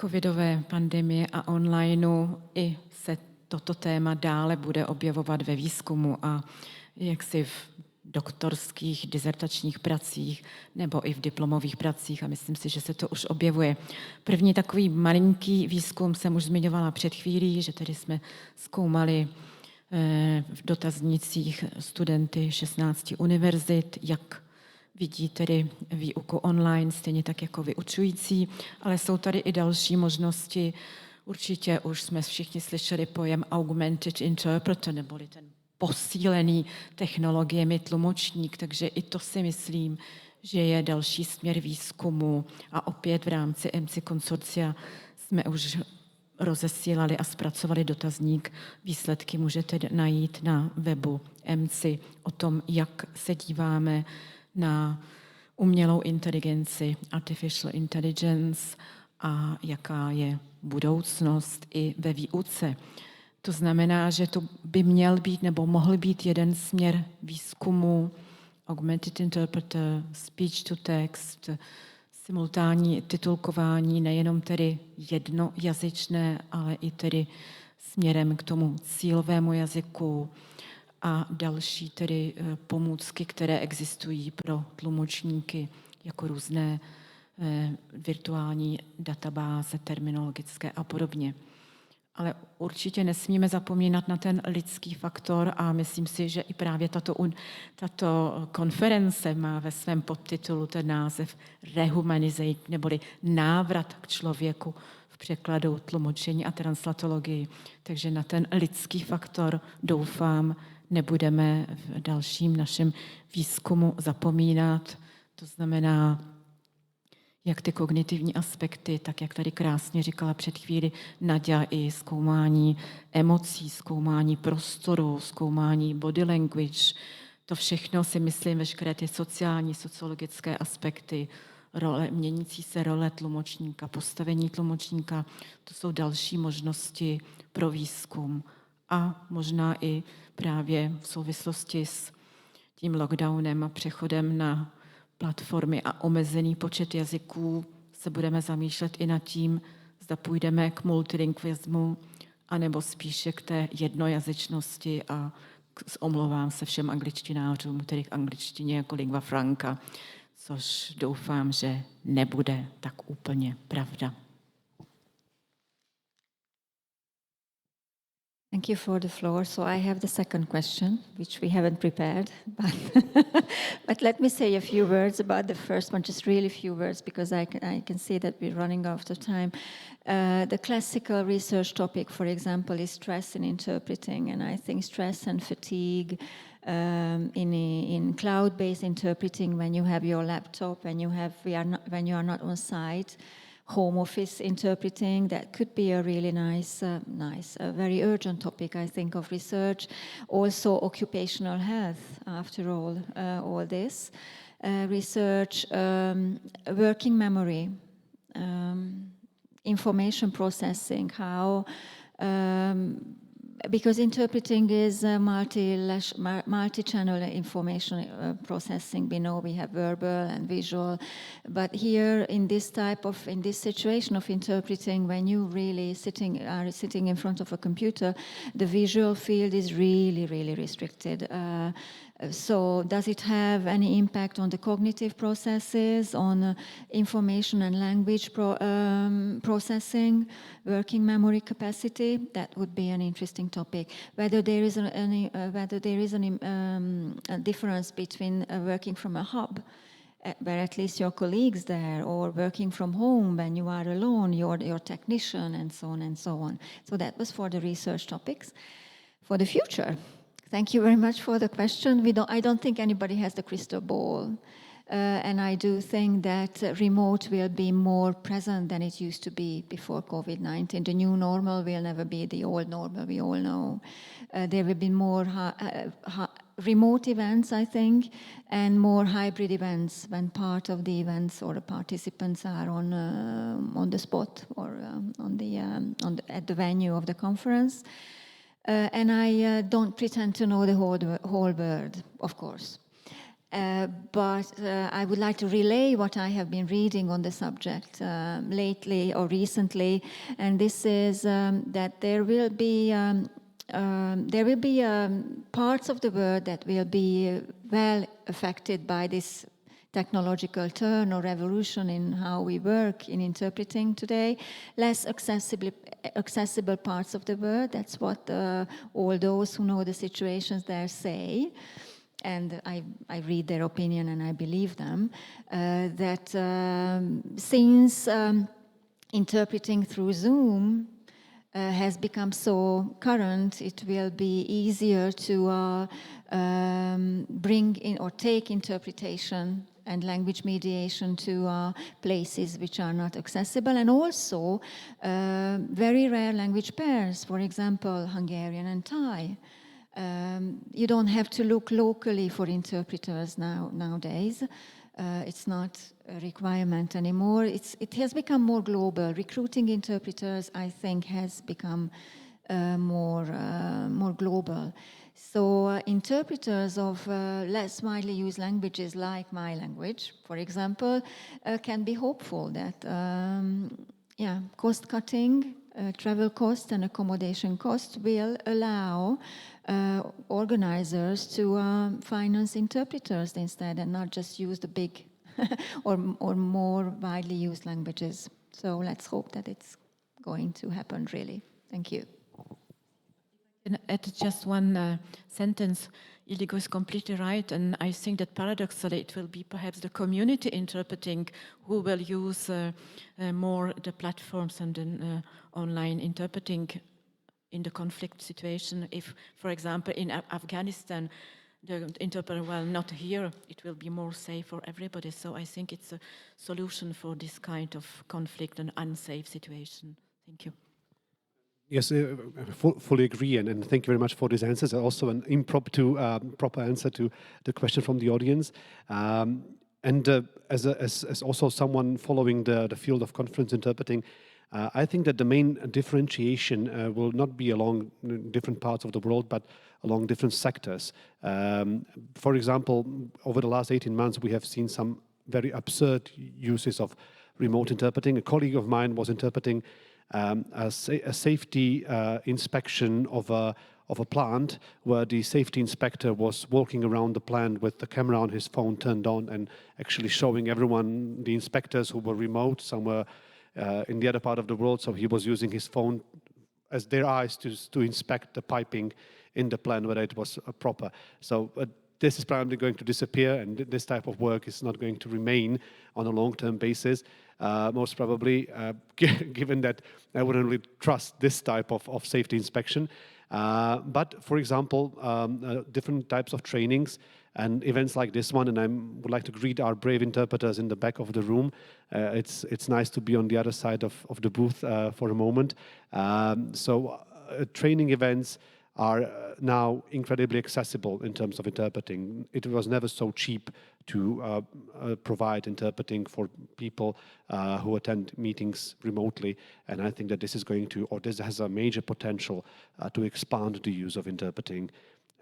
B: covidové pandemie a onlineu i se toto téma dále bude objevovat ve výzkumu a jaksi v doktorských dizertačních pracích nebo i v diplomových pracích a myslím si, že se to už objevuje. První takový malinký výzkum jsem už zmiňovala před chvílí, že tady jsme zkoumali v dotaznících studenty 16 univerzit, jak vidí tedy výuku online, stejně tak jako vyučující, ale jsou tady i další možnosti. Určitě už jsme všichni slyšeli pojem augmented interpreter, neboli ten posílený technologiemi tlumočník, takže i to si myslím, že je další směr výzkumu a opět v rámci MC konsorcia jsme už rozesílali a zpracovali dotazník. Výsledky můžete najít na webu MC o tom, jak se díváme na umělou inteligenci, artificial intelligence a jaká je budoucnost i ve výuce. To znamená, že to by měl být nebo mohl být jeden směr výzkumu, augmented interpreter, speech to text, simultánní titulkování, nejenom tedy jednojazyčné, ale i tedy směrem k tomu cílovému jazyku a další tedy pomůcky, které existují pro tlumočníky, jako různé virtuální databáze, terminologické a podobně. Ale určitě nesmíme zapomínat na ten lidský faktor a myslím si, že i právě tato konference má ve svém podtitulu ten název Rehumanising, neboli návrat k člověku v překladu tlumočení a translatologii. Takže na ten lidský faktor doufám, nebudeme v dalším našem výzkumu zapomínat. To znamená, jak ty kognitivní aspekty, tak jak tady krásně říkala před chvíli Nadja, i zkoumání emocí, zkoumání prostoru, zkoumání body language, to všechno si myslím, veškeré ty sociální, sociologické aspekty, měnící se role tlumočníka, postavení tlumočníka, to jsou další možnosti pro výzkum. A možná i právě v souvislosti s tím lockdownem a přechodem na platformy a omezený počet jazyků se budeme zamýšlet i nad tím, zda půjdeme k multilingvismu, anebo spíše k té jednojazyčnosti a omlouvám se všem angličtinářům, tedy k angličtině jako lingua franca, což doufám, že nebude tak úplně pravda.
C: Thank you for the floor. So I have the second question, which we haven't prepared, but let me say a few words about the first one, just really few words, because I can see that we're running out of time. The classical research topic, for example, is stress in interpreting, and I think stress and fatigue in cloud-based interpreting, when you have your laptop, when you are not on site, home office interpreting, that could be a really nice, very urgent topic, I think, of research. Also occupational health, after all this. Research, working memory, information processing, how because interpreting is multi-channel information processing. We know we have verbal and visual, but here in this situation of interpreting, when you really are sitting in front of a computer, the visual field is really restricted. So does it have any impact on the cognitive processes, on information and language processing, working memory capacity? That would be an interesting topic. Whether there is a difference between working from a hub, where at least your colleagues there, or working from home when you are alone, your technician, and so on and so on. So that was for the research topics. For the future, thank you very much for the question. I don't think anybody has the crystal ball. And I do think that remote will be more present than it used to be before COVID-19. The new normal will never be the old normal, we all know. There will be more remote events, I think, and more hybrid events when part of the events or the participants are on the spot or at the venue of the conference. And I don't pretend to know the whole world, of course. But I would like to relay what I have been reading on the subject lately or recently, and this is that there will be parts of the world that will be well affected by this technological turn or revolution in how we work in interpreting today. Less accessible parts of the world, that's what all those who know the situations there say. And I read their opinion and I believe them, that since interpreting through Zoom has become so current, it will be easier to bring in or take interpretation and language mediation to places which are not accessible, and also very rare language pairs, for example, Hungarian and Thai. You don't have to look locally for interpreters nowadays. It's not a requirement anymore. It has become more global. Recruiting interpreters, I think, has become more global. So interpreters of less widely used languages like my language, for example, can be hopeful that cost cutting, travel cost and accommodation cost will allow organizers to finance interpreters instead and not just use the big or more widely used languages. So let's hope that it's going to happen, really. Thank you.
B: And add just one sentence. Ildikó is completely right, and I think that paradoxically it will be perhaps the community interpreting who will use more the platforms and then online interpreting in the conflict situation. If, for example, in Afghanistan, the interpreter, well, not here, it will be more safe for everybody. So I think it's a solution for this kind of conflict and unsafe situation. Thank you.
A: Yes, fully agree, and thank you very much for these answers. Also an proper answer to the question from the audience. And as also someone following the field of conference interpreting, I think that the main differentiation will not be along different parts of the world, but along different sectors. For example, over the last 18 months, we have seen some very absurd uses of remote interpreting. A colleague of mine was interpreting a safety inspection of a plant, where the safety inspector was walking around the plant with the camera on his phone turned on and actually showing everyone, the inspectors who were remote somewhere in the other part of the world. So he was using his phone as their eyes to inspect the piping in the plant, whether it was proper. So this is probably going to disappear, and this type of work is not going to remain on a long-term basis. Most probably, given that I wouldn't really trust this type of safety inspection. But for example, different types of trainings and events like this one, and I would like to greet our brave interpreters in the back of the room. It's nice to be on the other side of the booth for a moment. So training events are now incredibly accessible in terms of interpreting. It was never so cheap to provide interpreting for people who attend meetings remotely, and I think that this is going to, or this has a major potential to expand the use of interpreting.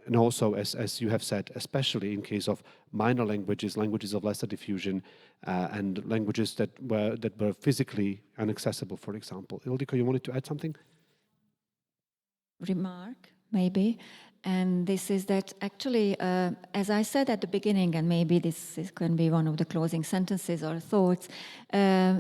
A: And also, as you have said, especially in case of minor languages, languages of lesser diffusion, and languages that were physically inaccessible, for example. Ildikó, you wanted to add something?
C: Remark, maybe, and this is that actually, as I said at the beginning, and maybe this can be one of the closing sentences or thoughts,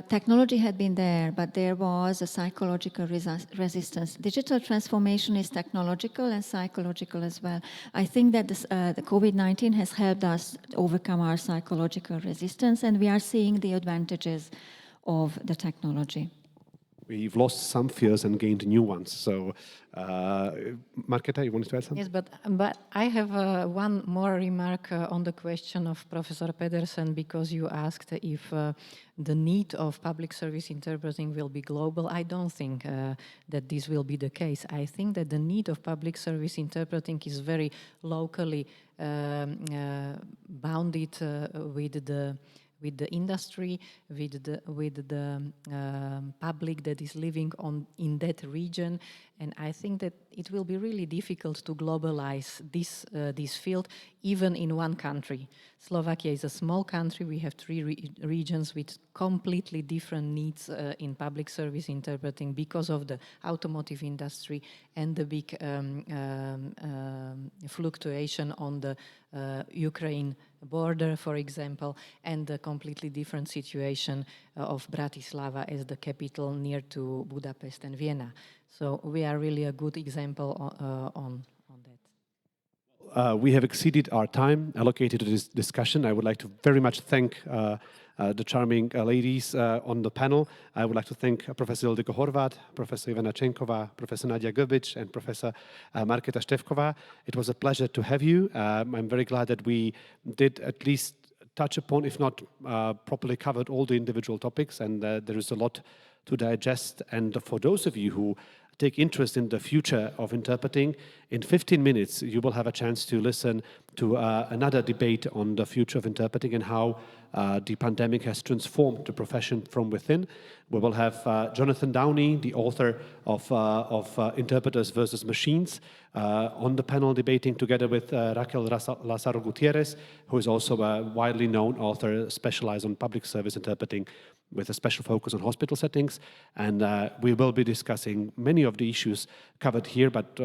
C: technology had been there, but there was a psychological resistance. Digital transformation is technological and psychological as well. I think that the COVID-19 has helped us overcome our psychological resistance, and we are seeing the advantages of the technology.
A: We've lost some fears and gained new ones. So, Markéta, you wanted to add something?
E: Yes, but I have one more remark on the question of Professor Pedersen, because you asked if the need of public service interpreting will be global. I don't think that this will be the case. I think that the need of public service interpreting is very locally bounded with the industry, with the public that is living in that region, and I think that it will be really difficult to globalize this field, even in one country. Slovakia is a small country. We have 3 regions with completely different needs in public service interpreting because of the automotive industry and the big fluctuation on the Ukraine border, for example, and the completely different situation of Bratislava as the capital near to Budapest and Vienna. So we are really a good example on that.
A: We have exceeded our time allocated to this discussion. I would like to very much thank the charming ladies on the panel. I would like to thank Professor Ildikó Horváth, Professor Ivana Čeňková, Professor Nadja Grbić, and Professor Markéta Štefková. It was a pleasure to have you. I'm very glad that we did at least touch upon, if not properly covered, all the individual topics, and there is a lot to digest. And for those of you who take interest in the future of interpreting, in 15 minutes you will have a chance to listen to another debate on the future of interpreting and how the pandemic has transformed the profession from within. We will have Jonathan Downey, the author of Interpreters versus Machines, on the panel debating together with Raquel Lázaro Gutiérrez, who is also a widely known author specialized on public service interpreting with a special focus on hospital settings. And we will be discussing many of the issues covered here, but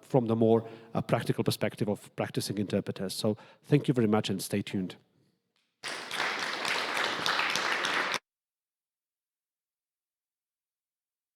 A: from the more practical perspective of practicing interpreters. So thank you very much and stay tuned.